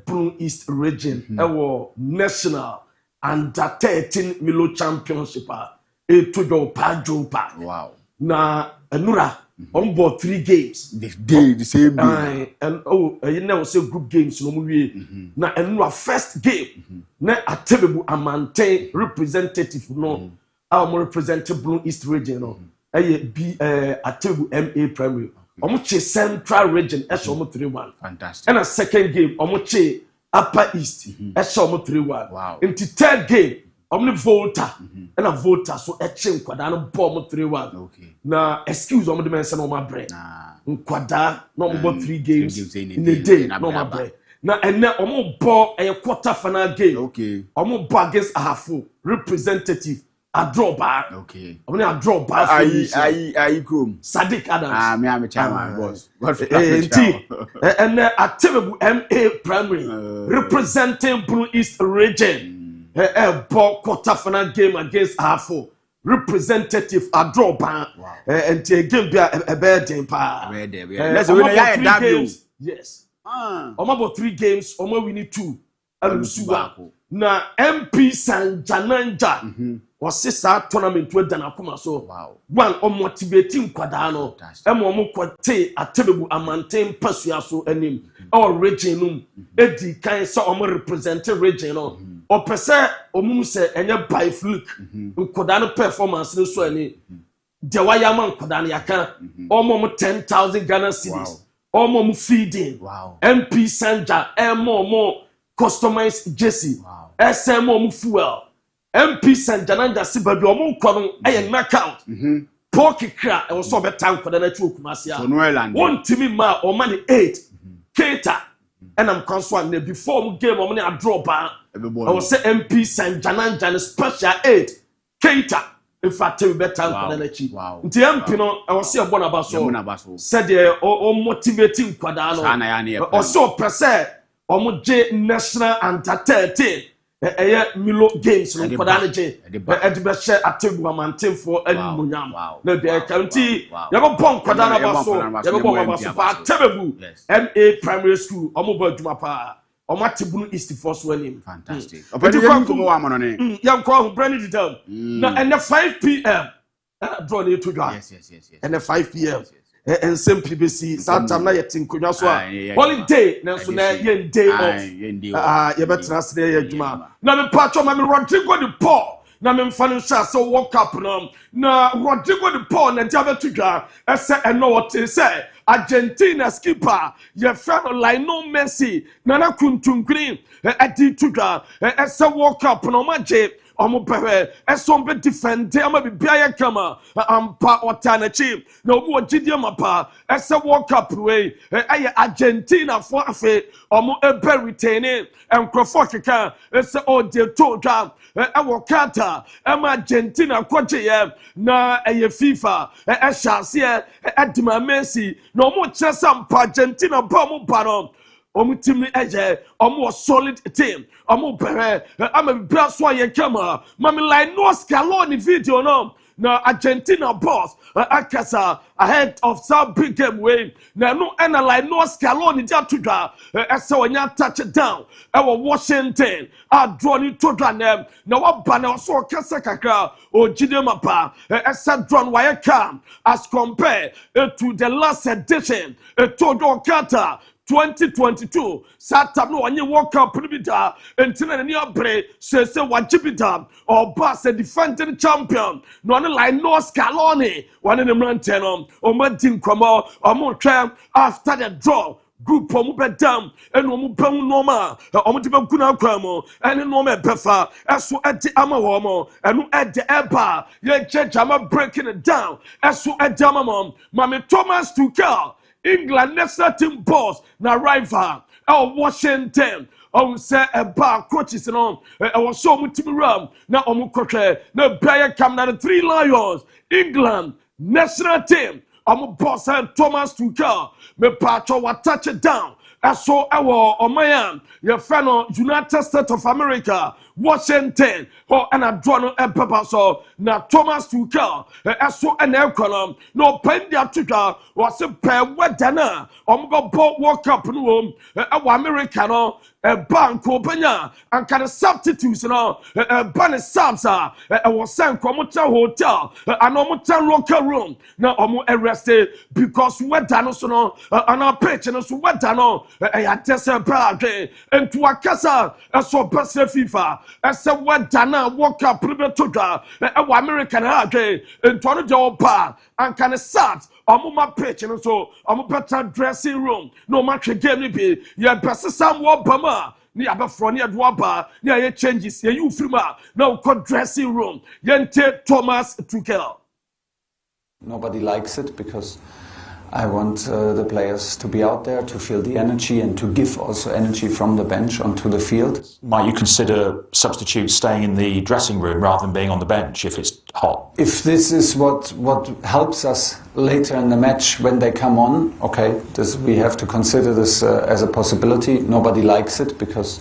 Blue East region ewo national under 13 Milo Championship to pa. Wow. Na Enura on board 3 games. The same day. And you never say group games no more. Na Enura first game. Na Atebebu Amante representative no. Our representative Blue East region no. Atebebu MA primary. Omuche Central region omo 3-1. Fantastic. And a second game omuche Upper East omo 3-1. Wow. In the third game omo Volta and a Volta so nkwada no ball omo 3-1. Okay. Na excuse omo de mention omo abre. Nkwada no omo 3 games in a day no omo abre. Na enne omo ball a quarter final game. Okay. Omo ball against Ahafo representative a draw back. Okay. I'm gonna draw back. I come. Sadiq Adams. Me I'm a chairman, boss. And Atebebu MA primary representing Blue East region. Ball quarter final game against Afo. Representative a draw back. And game be a bad game pa. Let's win 3 games. Yes. About 3 games. We need 2. Na MP Sanjananja. Was sa tournament we dan akoma so one o motivating kwada no mo kwate Atebebu Amante pasua so anim all region num edi kan so o represent region no o pese o mu se enye by fluke kwada no performance no so ani de waya man kwada no yaka o mo 10,000 Ghana cedis o mo feeding MP Sanja mo customized jersey SMO fuel MP Sanjananja Sibabi omo nkono aye knockout. Pokikra e so betan koda na twu Kumasi a. Won timi ma o mani 8. Keita and am konso na before mu game o mani a draw ba. I was say MP Sanjananja special 8. Keita in fact we betan koda na chi. Nti MP no I was say e bona baso. Said o motivating kwada no. O so pese o mo je national under 13. Milo games no kwada je be share Atebebu Amante for animunyam na de county ya go pon kwada na baso ya go pon baso pa Atebebu MA primary school omo ba adwuma pa omo Atebebu East Force William. Fantastic. Opedi ko wa mono ne ya ko brand the down na and 5 p.m. draw the to draw yes and 5 p.m. and same PBC Saturday na yetin konwa so holiday na so na yen day off ye betra sre ye adwuma na me patcho ma me Rodrigo de Paul na memfa no hwɛ sɛ World Cup no na Rodrigo de Paul na dia betudwa ɛsɛ ɛno wɔte sɛ Argentina skipper ye friend Lionel Messi nana kuntunkuni adi tudwa ɛsɛ World Cup no magye omo pepe esombe defend ama bibia ye kama ampa otanachi na obi ogidie mapa ese World Cup we aye Argentina for afe omo ebe retain enkrofo keka ese ode todwa ewo kata ama Argentina kwache ye na eye FIFA ehase edima Messi na omo kyesa ampa Argentina ba mo ba no omu team ni eje omu solid team omu pere ama bra so aye kama mami like no Scaloni video no na Argentina boss akasa ahead of some big game way na no ena like no Scaloni dia tudwa ese onya touchdown e wo Washington a draw ni tudwa na wa ba na so kasa kakra o jide mapa ese draw wa ye come as compare to the last edition to Kata 2022 Saturday no onye World Cup bida entina ni abre se wajibida or boss a defending champion no one like no Scaloni one in the mountain o madin kwamo o mo twa after the draw group omu bedam enu omu pam normal omu de beguna kwamo ene normal befa eso edi ama wo mo enu ede eba ye jama breaking it down eso edi ama mom mame Thomas Tuchel England national team boss na rival Washington say a bar coaches no was so much ram na omukotwe na player come na the 3 Lions England national team boss Thomas Tuchel me patcho wa touch it down so omayan your friend United States of America Washington and a draw pepper so na Thomas Tuchel so an econom no pendia tuka was a pair wedana go World Cup no America no a bank openya and kind of substitutes no ban sabsa was sent hotel and local room now arrested because wedano so no on our pitch and so wedano I test a brage into a casa so best FIFA ese wedana World Cup to American hage into one job and kind of sat my pitch and so better dressing room no match game ni be ya best some bama ni abafro ni adwaba ni aye changes ye you frima now called dressing room yente Thomas Tuchel. Nobody likes it because I want the players to be out there, to feel the energy and to give also energy from the bench onto the field. Might you consider substitutes staying in the dressing room rather than being on the bench if it's hot? If this is what helps us later in the match when they come on, okay, we have to consider this as a possibility. Nobody likes it because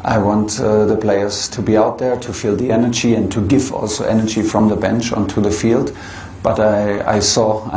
I want the players to be out there, to feel the energy and to give also energy from the bench onto the field. But I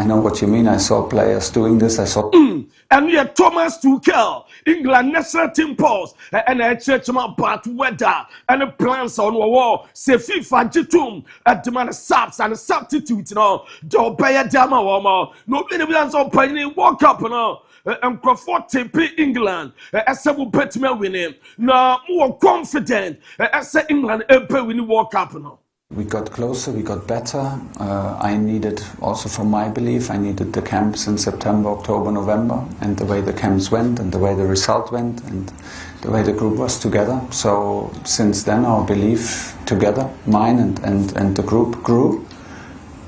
know what you mean. I saw players doing this. I saw. And we have Thomas Tuchel, England national team pause, and a church bad weather, and the plans on the wall. Say FIFA jitum at demand subs and substitutes. No, don't pay a dama woman. Nobody will on playing World Cup. No. And Crawford TP England, as a better winning. Now more confident as England winning World Cup. No. We got closer, we got better. I needed, also from my belief, I needed the camps in September, October, November, and the way the camps went, and the way the result went, and the way the group was together. So since then our belief together, mine and the group grew,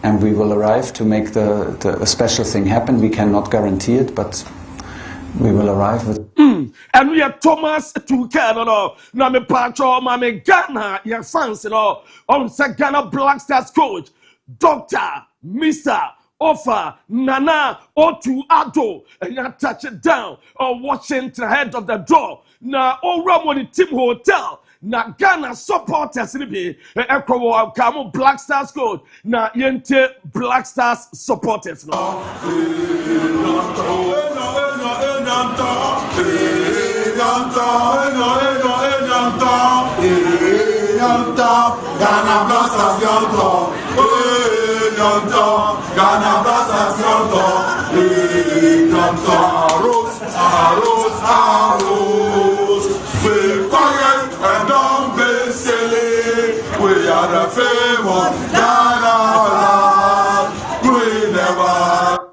and we will arrive to make the special thing happen. We cannot guarantee it, but we will arrive with. And we have Thomas Tuchel, no, na me patcho, ma me Ghana, your fans, no, on Ghana Black Stars coach, Dr. Mr. Offer, Nana, Otu Ado, and you touch it down, or Washington head of the door, na all Ramon Team Hotel. Na Ghana supporters ni bi ekwo kamo Black Stars coach na yente Black Stars supporters no Ghana Blasters yonto, Ghana Blasters yonto, arrows, be quiet and don't be silly. We are the we never.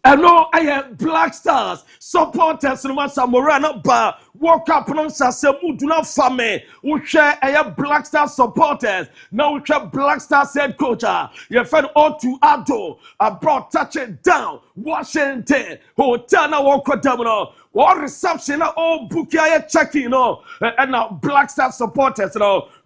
And no, I have Black Stars supporters no Samora no ba walk up no sasemu do not fame we share I have Black Stars supporters now we share Black Stars head coach your friend O2 Ado abroad touch it down Washington hotel na walk down no what reception all book I checking and now Black Stars supporters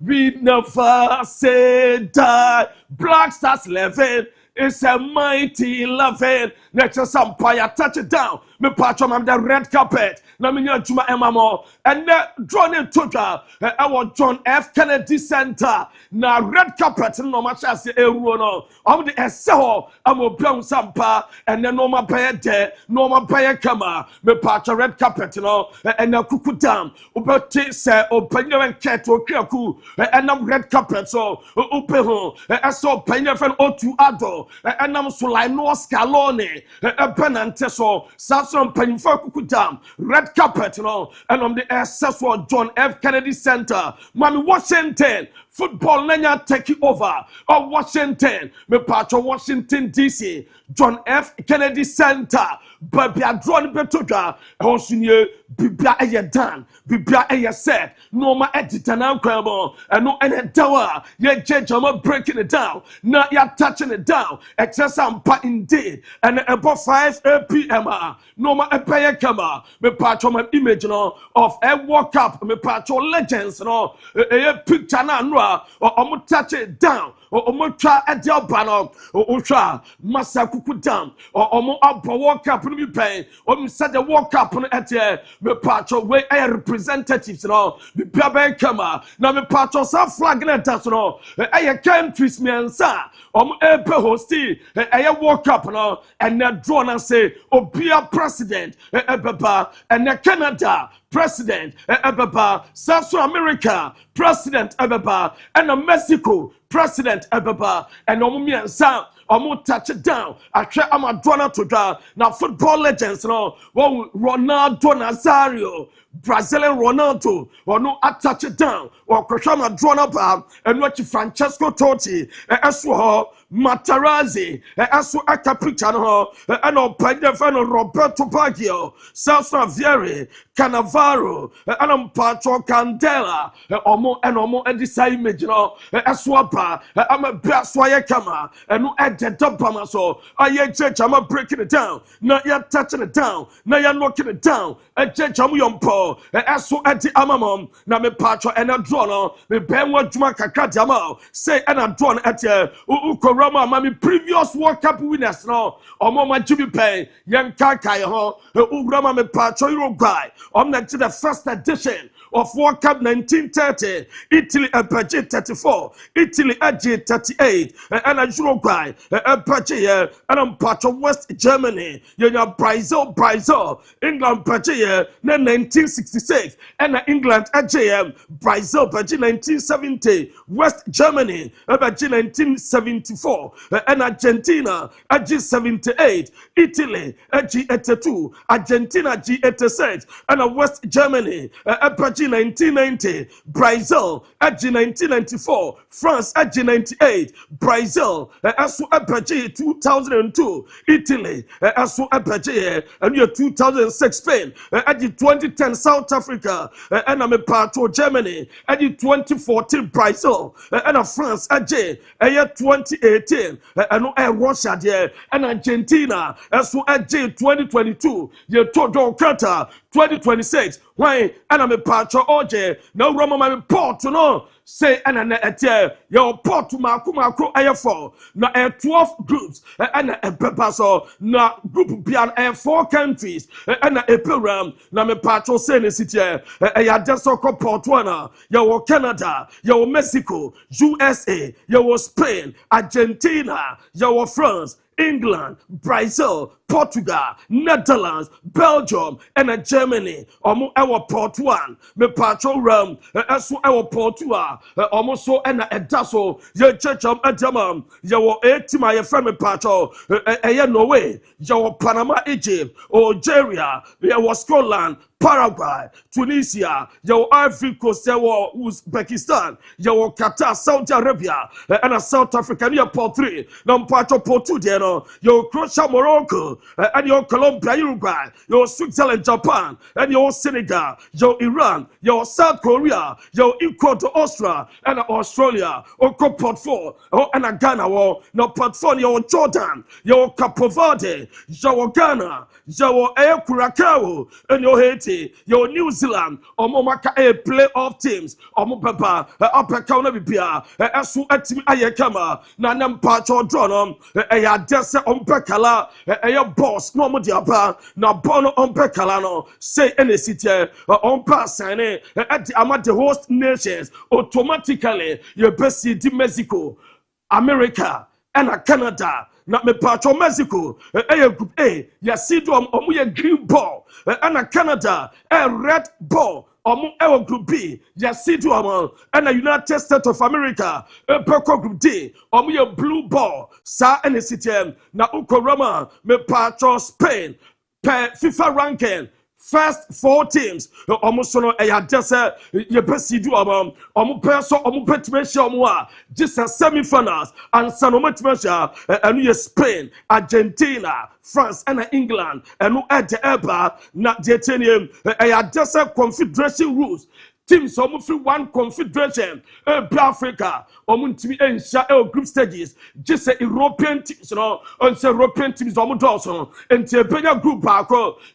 we never say die Black Stars 11 it's a mighty loving. Let's some fire touch it down. Me patch on the red carpet. Na me nya juma emamo. And drawn in total. Our John F. Kennedy Center. Na red carpet no match as the no. I'm the SO. I'm a brown sampa. And then no ma pay de. No ma pay kama. Me patch a red carpet and na kuku down. Ubati se open your cat or kiaku. And I'm red carpet so open home. I saw penny friend O2 Ado. And I'm so like no scalone, a penante so Samson Pennyford Kukudam, red carpet, and on the SS for John F. Kennedy Center, Mami Washington, football Nanya take it over, or Washington, me patch of Washington DC, John F. Kennedy Center, but be a drawn betuga, Hosinia, Bibia Aya Dan, Bibia Aya said, no ma editor now, Cramo, and no any tower, yet judge I'm breaking it down, not yet touching it down. Excess and part indeed, and above 5 p.m. No ma a payer kama, me patch on my image of a walk up, me patch on legends, a picture na or touch it down, or mucha at your banner, or Usha, Massa Kukudam, or more up walk up and be paying, or said a walk up at me patch away a representatives me paper kama, now me patch on some flag letters, I can't twist me and sa, a hosti, I walk up and that drawn and say, oh, be a president, and Canada. President, South America, President, and Mexico, President, and Omi and Sam. I'm touch it down. I try. I'm a donor to that. Now football legends, Ronaldo Nazario, Brazilian Ronaldo, or no, I touch it down. Or Koshama drawn up and watch Francesco Totti, and Matarazzi, Asu Acapitano, and Pedefano Roberto Baggio, Salsa Vieri, Cannavaro, and Pacho Candela, Omo and Omo and this image, Aswapa, I'm a Baswaya Kama, and no add the Dopama so. I yet church, I'm breaking it down, not yet touching it down, now you're knocking it down, a church, I'm young Paul, Asu anti Amamom, now me Pacho and a drawer, me Benwa Jumaka Kadama, say and a drawn at Rama, mami previous World Cup winners omo ma Jimmy Pay, young Kakai Rama me Pacho Uruguay, the first edition of World Cup 1930, Italy and Paget 34, Italy and 38, and Uruguay, and Paget, and Pacho West Germany, Brazil, England Paget, 1966, and England AJM, Brazil Paget 1970, West Germany, Paget 1974. And Argentina at G78, Italy at G82, Argentina G86, and West Germany at G1990, Brazil at G1994, France at G98, Brazil at G2002, Italy at G and year 2006, Spain at G2010, South Africa and I'm a part of Germany at G2014, Brazil and France at G and year 2018. And Russia there and Argentina as well as 2022 year to Qatar 2026 why and I'm a part of OJ now Roma my port say and your port to Makumako AF4 now 12 groups and a so now group beyond 4 countries and a program now me part of Senate city a just port one your Canada your Mexico USA your Spain Argentina your France England, Brazil, Portugal, Netherlands, Belgium, and Germany. Our port one, me patrol ram, our port two almost so and a dasso, your church of Adamam, your 80 my family patrol, Norway, your Panama, Egypt, Algeria, your Scotland, Paraguay, Tunisia, your Ivory Coast, your Uzbekistan, your Qatar, Saudi Arabia, and South Africa, your Port 3, Nampacho Portugal, your Croatia, Morocco, and your Colombia, Uruguay, your Switzerland, Japan, and your Senegal, your Iran, your South Korea, your Ecuador, Austria, and Australia, or Port 4, and Ghana, no Port 4, your Jordan, your Capo Verde, your Ghana, your Curacao, and your Haiti, your New Zealand, or Momaka playoff teams, or Mopapa, Upper County Bipia, Asu Atim Ayakama, Nanam Pacho Dronum, a Dessa on Pekala, a boss, no Modiapa, na Bono on Pekalano, say any city, on Passane, at the among the host nations, automatically, your best city Mexico, America, and Canada. Na me patro Mexico, group A, ya sidom omu green ball, and Canada, red ball, omu group B, ya sidom, and United States of America, perco group D, omu blue ball, sa and city, na Ukorama, me patro Spain, per FIFA ranking. First 4 teams, almost no just your best do almost person almost just a semi-finals and Sanomatmeasure and Spain, Argentina, France, and England, and no at the EBA, not the Titanium, just a confederation rules. Teams almost one confederation, Africa, Omuntimi and group stages, just a European teams, on European teams, also, and Tebenya group,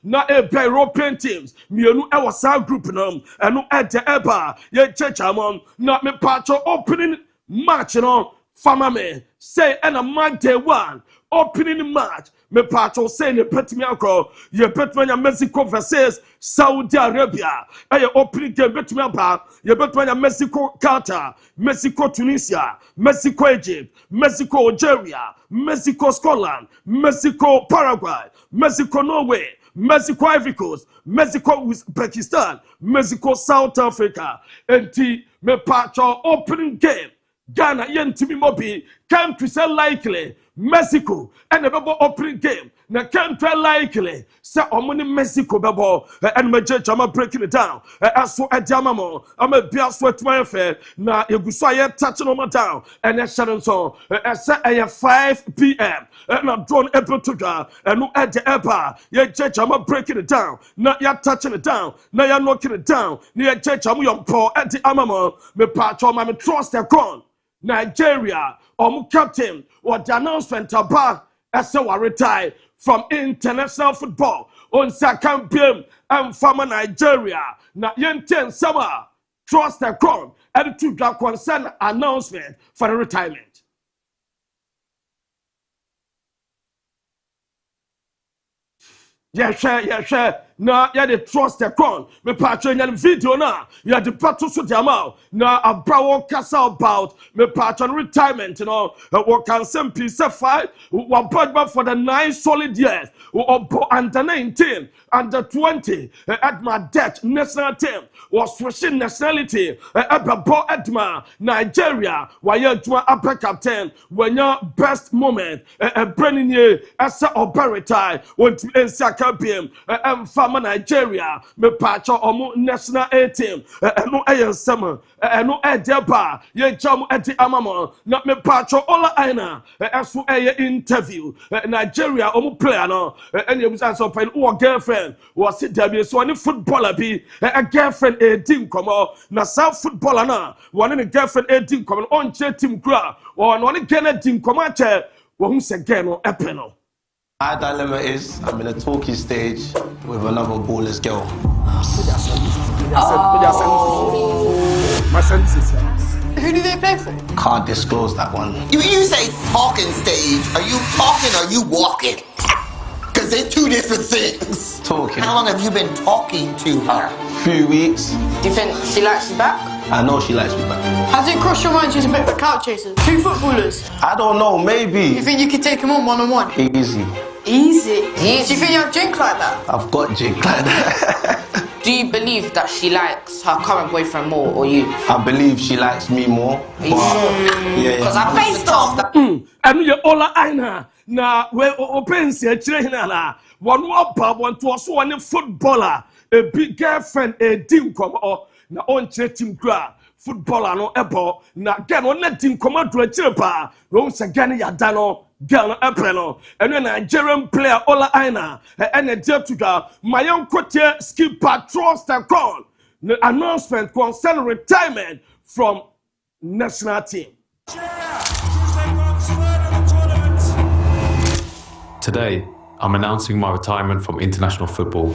not a European teams, Mionu Awasa group, and no at the EBA, ye church among, not me patcho opening match, Famame, say, and a month day 1, opening match. Me patro say ne petimi akọ ye petmanya Mexico versus Saudi Arabia e opening game betumi aba ye petmanya Mexico Qatar, Mexico Tunisia, Mexico Egypt, Mexico Algeria, Mexico Scotland, Mexico Paraguay, Mexico Norway, Mexico Ivory Coast, Mexico Uzbekistan, Mexico South Africa. Enti me patro opening game Ghana yentimi mobi country say likely Mexico and the bubble opening game. Na country likely say omuni Mexico bubble and my judge I'm breaking it down. As so at Jamamo, I'm a beer sweat my fair. Na Yugusaya touching on my down and a shadow song. As at 5 p.m. and I'm drawn April to go and no at the EBA. Your judge I'm breaking it down. Not yet touching it down. Now you're knocking it down. Near judge I'm young Paul at the Amamo. Me patch on my trust they're gone. Nigeria, captain, or the announcement about as a retire from international football on second game and from Nigeria. Na yenten summer, trust the crown and to the concern announcement for the retirement. Yes, sir. Na ya de trust the crown. Me patron yan video na. Ya de patron so diamao. Na abrawo kasa about me patron retirement, what can simply say 5 what brought for the 9 solid years. Under 19, under 20 at my debt national team was switching nationality about Edma Nigeria. Why you upper captain when your best moment bringing you as a operator want to Caribbean and farmer Nigeria me patcho omo national A team no ayen summer no edeba ye jam eti amamo not me patcho ola aina aso interview Nigeria omo player no and you was so pen o girlfriend was sit there so any footballer be a girlfriend a team come na south footballer na one a girlfriend a team come on che team kra or one Ghana team come che wo hu se girl no epeno. My dilemma is I'm in a talking stage with another baller's girl. Who do they play for? Can't disclose that one. You say talking stage. Are you talking or are you walking? Because they're 2 different things. Talking. How long have you been talking to her? Few weeks. Do you think she likes you back? I know she likes me back. Has it crossed your mind she's a bit of a clout chaser? 2 footballers. I don't know, maybe. You think you could take him on one-on-one? Easy. Easy? Do you think you have drink like that? I've got drink like that. Do you believe that she likes her current boyfriend more or you? I believe she likes me more. Yeah. Because I based off that. And you all aina na we open se chire hina na one up one to also one footballer a big girlfriend a team come or na on team gra footballer no ebo na girl on na team come do a chipa no se gani ya dano girl no epre and when Nigerian player Ola Aina and a dear to my own quote skipper trust and call the announcement concerning retirement from national team. Today, I'm announcing my retirement from international football.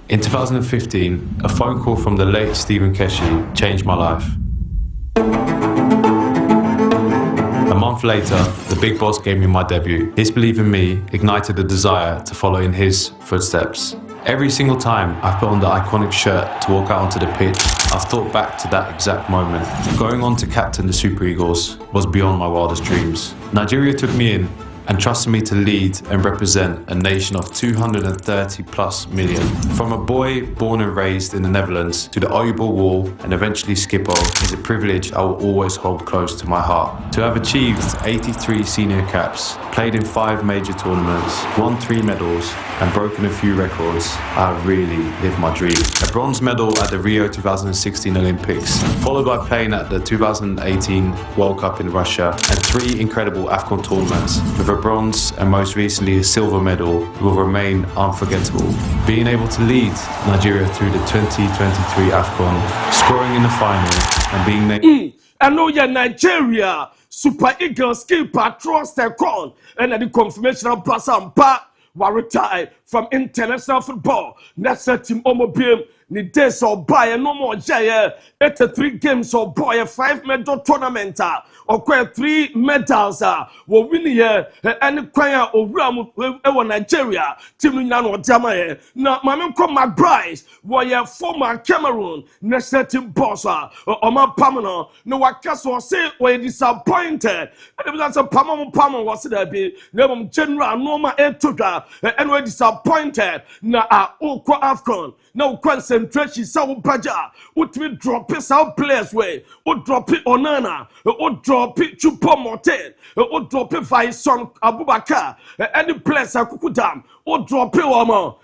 In 2015, a phone call from the late Stephen Keshi changed my life. A month later, the big boss gave me my debut. His belief in me ignited a desire to follow in his footsteps. Every single time I've put on the iconic shirt to walk out onto the pitch, I've thought back to that exact moment. Going on to captain the Super Eagles was beyond my wildest dreams. Nigeria took me in and trusted me to lead and represent a nation of 230 plus million. From a boy born and raised in the Netherlands to the ABOU wall and eventually skipper is a privilege I will always hold close to my heart. To have achieved 83 senior caps, played in 5 major tournaments, won 3 medals and broken a few records, I have really lived my dream. A bronze medal at the Rio 2016 Olympics, followed by playing at the 2018 World Cup in Russia and 3 incredible AFCON tournaments with a bronze and most recently a silver medal will remain unforgettable. Being able to lead Nigeria through the 2023 AFCON, scoring in the final and being named. I know you're Nigeria, Super Eagles skipper trust and call and the confirmation of Basampa will retire from international football. Next team Omobim. Ni days or buy a no more jaya 83 games or boy a 5 medal tournament or 3 medals will win here and choir or ram Nigeria team no jama now my MON-FRI were former Cameroon next team boss or my Pamano no what castle say were disappointed and that's a Pamon was there be no general normal toga and we're disappointed now AFCON now concentration so baja would we drop it out players way would drop it Onana would drop it Chupo Moten would drop it Faison Abubakar any place Kukudam would drop it Omo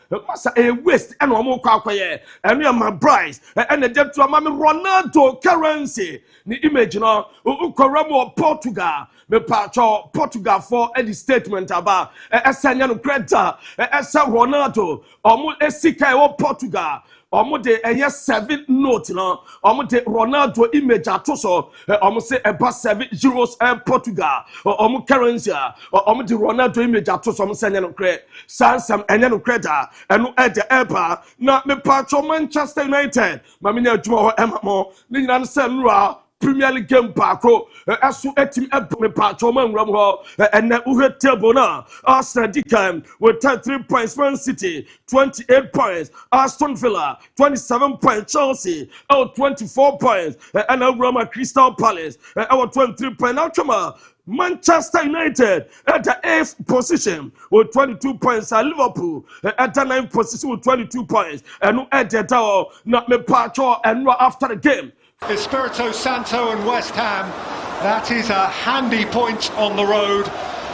a waste and Omo Kakwaye and we are my brides and the debt to Mami Ronaldo currency the image now Ukoramo Portugal me pacho Portugal for any statement about Essanian Creta Essa Ronaldo Omo Esika o Portugal Omo de 7 note no omo de Ronaldo image atoso omo say about 7 euros Portugal omo currency omo de Ronaldo image atoso omo say no cre sansam enya no creda eno e de eba na me pacho Manchester United ma me na adwuma ho emamo ni nyina no say nura Premier League game parko asu etim me pacho manwram ho and uhe table na Arsenal dikam with 33 points, Man City 28 points, Aston Villa 27 points, Chelsea 24 points and Roma Crystal Palace 23 points. Now Manchester United at the 8th position with 22 points, and Liverpool at the 9th position with 22 points and at the tower not me pacho and after the game. Espirito Santo and West Ham, that is a handy point on the road.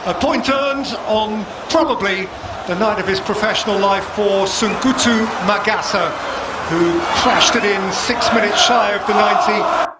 A point earned on probably the night of his professional life for Sunkutu Magasa, who crashed it in 6 minutes shy of the 90.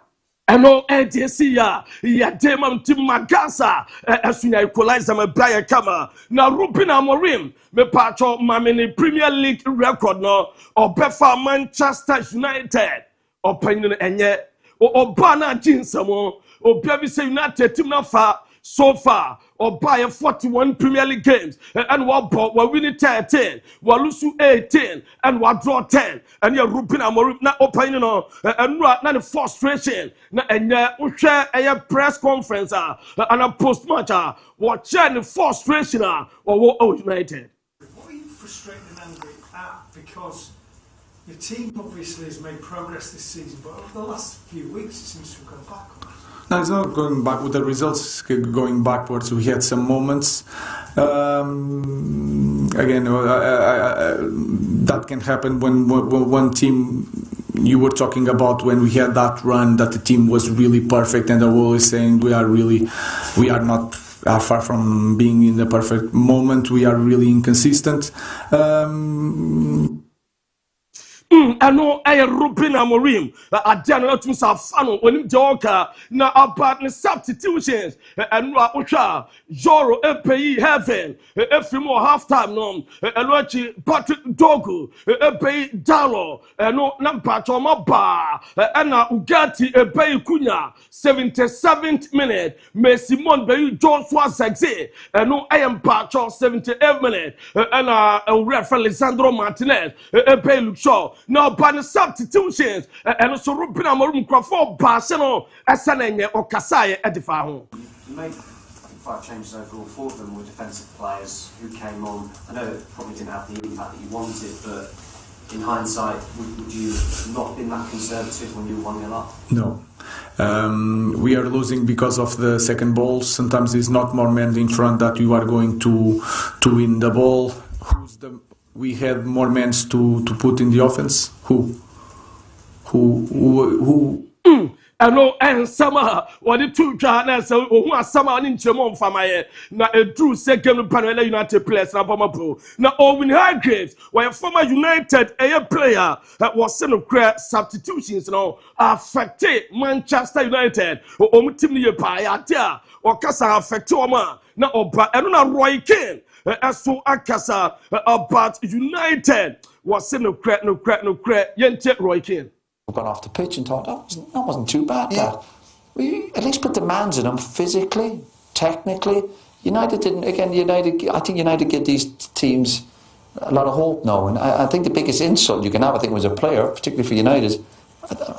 And no ADC ya demam Tim Magasa as we equalize my Brian Kama. Now Ruben Amorim me pacho mamini Premier League record no or befa Manchester United. Opinion enye o bana jinsamo o bia say United team na fa so far or buy 41 Premier League games and we win 13 we lose 18 and we draw 10 and you Ruben Amorim na opinion no and na the frustration na enye wo hwe a press conference and a post match what the frustration or United. What are you frustrated and angry at? Because your team obviously has made progress this season, but over the last few weeks it seems to have gone backwards. No, it's not going back with the results going backwards. We had some moments. Again, that can happen when one team you were talking about when we had that run that the team was really perfect, and I was always saying we are not far from being in the perfect moment. We are really inconsistent. Ano ay Ruben Amorim Adana to Safano when Joker na about the substitutions and Usha Joro Epe Heaven Efimo halftime no and watch Patrick Dogu Epe Dalo and no Nampatoma Ba and Ugati Epe Kunya 77th minute Messimon Bayu Joshua Saxe and no I am Pacho 78th minute and ref Alessandro Martinez Epe Luxo. Now, by the substitutions, and also Ruben Amorim Crawford, Barcelona, Asanene, or Kasai at the Fahon. You made 5 changes overall. 4 of them were defensive players who came on. I know it probably didn't have the impact that you wanted, but in hindsight, would you not been that conservative when you were 1-0 up? No. We are losing because of the second ball. Sometimes it's not more men in front that you are going to win the ball. We had more men to put in the offense. Who? I know, and summer, what the 2 Johannes, who are summer in MON-FRI, now a true second panel United players, now Owen Hargraves, where former United player that was sent of substitutions now affected Manchester United, or Timmy Paya, or Casa affected Oma, now Oba, and Roy Keane. As so Akasa about United was no crack, Yente Roy Keane. Got off the pitch and thought that wasn't too bad. Yeah. We at least put demands on them physically, technically. United didn't. Again, I think United give these teams a lot of hope now. And I think the biggest insult you can have, I think, was a player, particularly for United.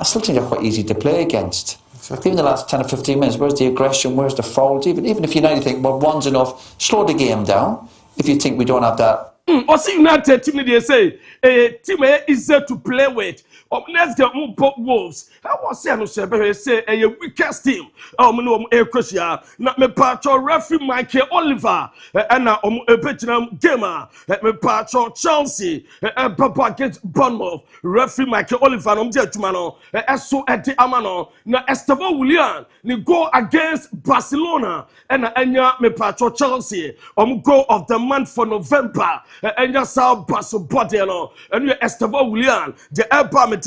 I still think they're quite easy to play against. Exactly. Even the last 10 or 15 minutes, where's the aggression? Where's the fouls? Even if United think, well, one's enough, slow the game down. If you think we don't have that. Also, United team, they say, a team is easier to play with. Let's get more Wolves. I was saying, a weakest team. No, not me patcho referee Michael Oliver, and now a veteran gamer, me patcho Chelsea, Papa against Bournemouth, referee Michael Oliver, Jumano, so at the Amano, now Esteban Willian, ni go against Barcelona, and Anya me patcho Chelsea, goal of the month for November, and just how Basso Bodiano, and you Esteban Willian, the Emma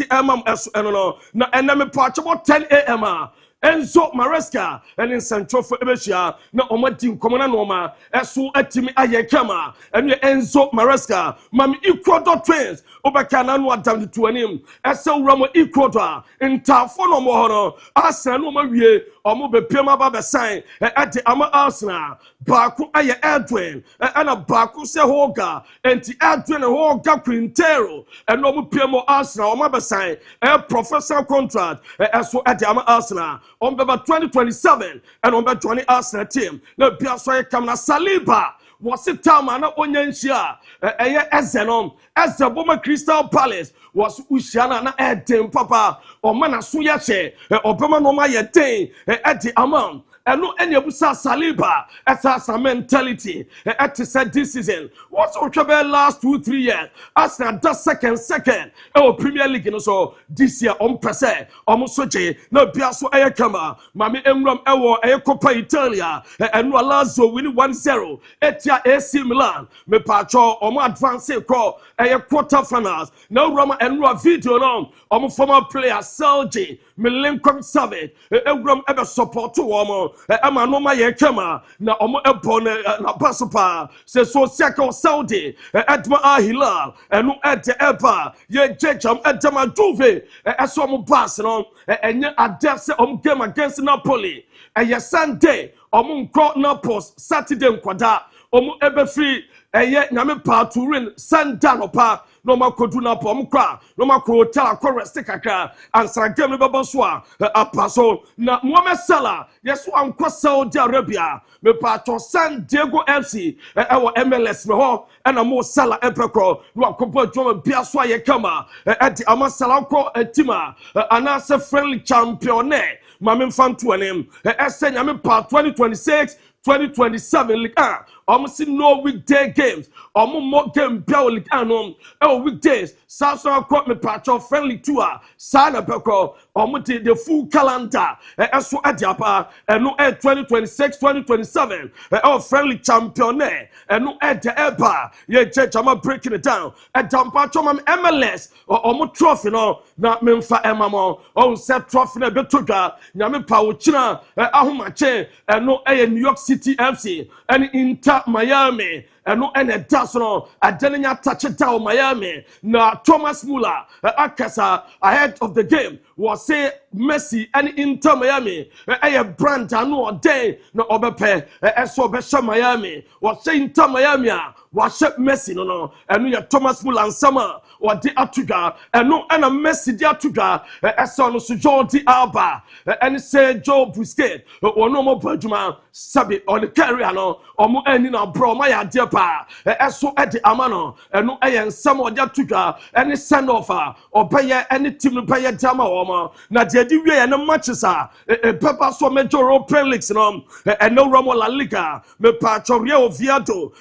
na enemy patch about 10 a.m. Enzo Maresca and in Central for Ebesia, na Omatin Comona Noma, Esu Etimi Ayekama, and Enzo Maresca, Mami Ecuador twins, Obakana no down to him, Esso Ramo Ecuador, in Tafono Mohono, Arsenal Marie, or Mobe Pima Baba sign, at the Ama Arsenal, Baku Aya Edwin, and a Baku Se Hoga, and the Edwin Hoga Quintero, and no Pimo Arsenal, or Maba sign, a professional contract, as at the Ama Arsenal. On Baba 2027 and on Baba 20 Arsenal team. No Piasoy Kamna Saliba was it Tamana Onyensia, Ezenom, as the Boma Crystal Palace was Ushana Edim Papa, or Mana Suyache, or Bama Noma Yete, at the Amam. And no any of Saliba as a mentality at this season. What's October last 2-3 years? Arsenal does second. Premier League and so this year on Presse, almost Soche, no Piasso Ayakama, Mami Emram Ewo Copa Italia, and no Lazio winning 1-0. Etia AC Milan, me Pacho, or more advanced call a quarter finals. No Roma and Roma video on former player Selji, Milenko Savage, Emram ever support to Omo. Ama no ma yekema na omo ebon na basopa se so seka Saudi Edma Ahilal enu ede eba ye jejam edema Juve eso mo pass no enye ade se game against Napoli eye Sunday omo nko Naples Saturday nkwada omo ebe free eye nyame pa to win Sunday no pa no ma kodu na pom kwa no ma ko hotel ko rest kakra answer game no baba so apaso na Mohamed Salah yeso anko Saudi Arabia me pa to San Diego FC ewo MLS me ho na Mo Salah epekro no akopo adwuma bia so ayekama edi ama Salah ko etima anase friendly champion Mame Fantu anem ese nyame pa 2026 2027 league almost no weekday games, almost more game Biolic Anon, weekdays, South me patch of friendly tour, Sana Beko, almost the full calendar, as for Adiapa, and no 2026, 2027, friendly champion, and no at the EBA, ye church, I'm breaking it down, at Dampachom MLS, or almost trophy, no, not Memfa Emamo, on set trophy, Betuga, Yami Pauchina, Ahumache, and no New York City FC, and Inter Miami. And no any Dasono, a Delenia touchdown Miami. Now Thomas Muller, Akasa ahead of the game was say Messi and Inter Miami. A brand no day no obepe so besha Miami was say Inter Miami was shep Messi no and no Thomas Muller and Summer or the Atuga and no and a Messi the Atuga as on Jordi Alba and say Joe Busquets or no more Bergman Sabi or the carrier no or more any na bro my dear so at the amano and no and some of that tuga any send offer or pay any team pay drama or na the way and no matches are a pepper so major open leagues and no Ramo La Liga me Pachorio Viato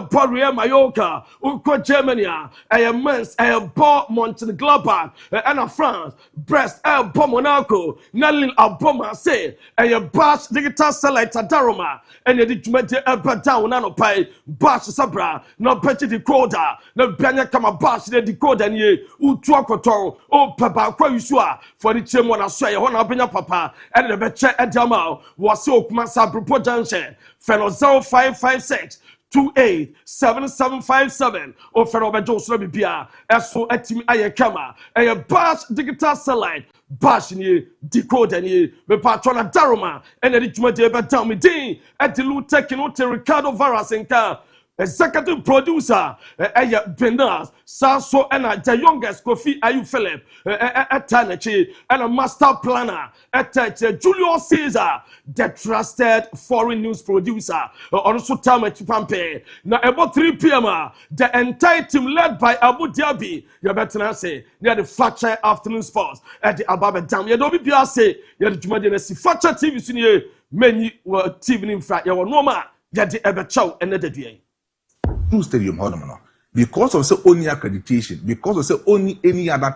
Poria Mallorca Uko Germany a Mens a Bo Montenegro and a France Brest a Bo Monaco Nalil Aboma say a Bash digital satellite Daroma and the Jumete down and pay Bash Sabra, no petty decoder, no Banya Kama Bash the decoder and ye, Utuakoto, oh Papa, Quayusua, for the Chimona Sway, Hona Benya Papa, and the Betche and Jamal was so Massa Proposition, fellow 0556. 287757 or Ferrobe Joseph Bia as for a team Ayakama a Bash digital satellite Bash ni decoder ni me patrona Daruma and the Jumate Batam me Dean at the Lutekino Ricardo Varasenka. Executive producer, Benas, Sasso, and the youngest Kofi Ayu Philip, at Tanachi, and a master planner, at Julio Caesar, the trusted foreign news producer, also Tamati Pampe. Now, about 3 p.m., the entire team led by Abu Dhabi, you better say, near the Fakye afternoon sports at the Ababa Dam. You don't be say, you're the Jumadinesi Fakye TV senior, many were TV in fact, you were no man, you had the Ebechow and the day. Stadium, because of say only accreditation, because of say only any other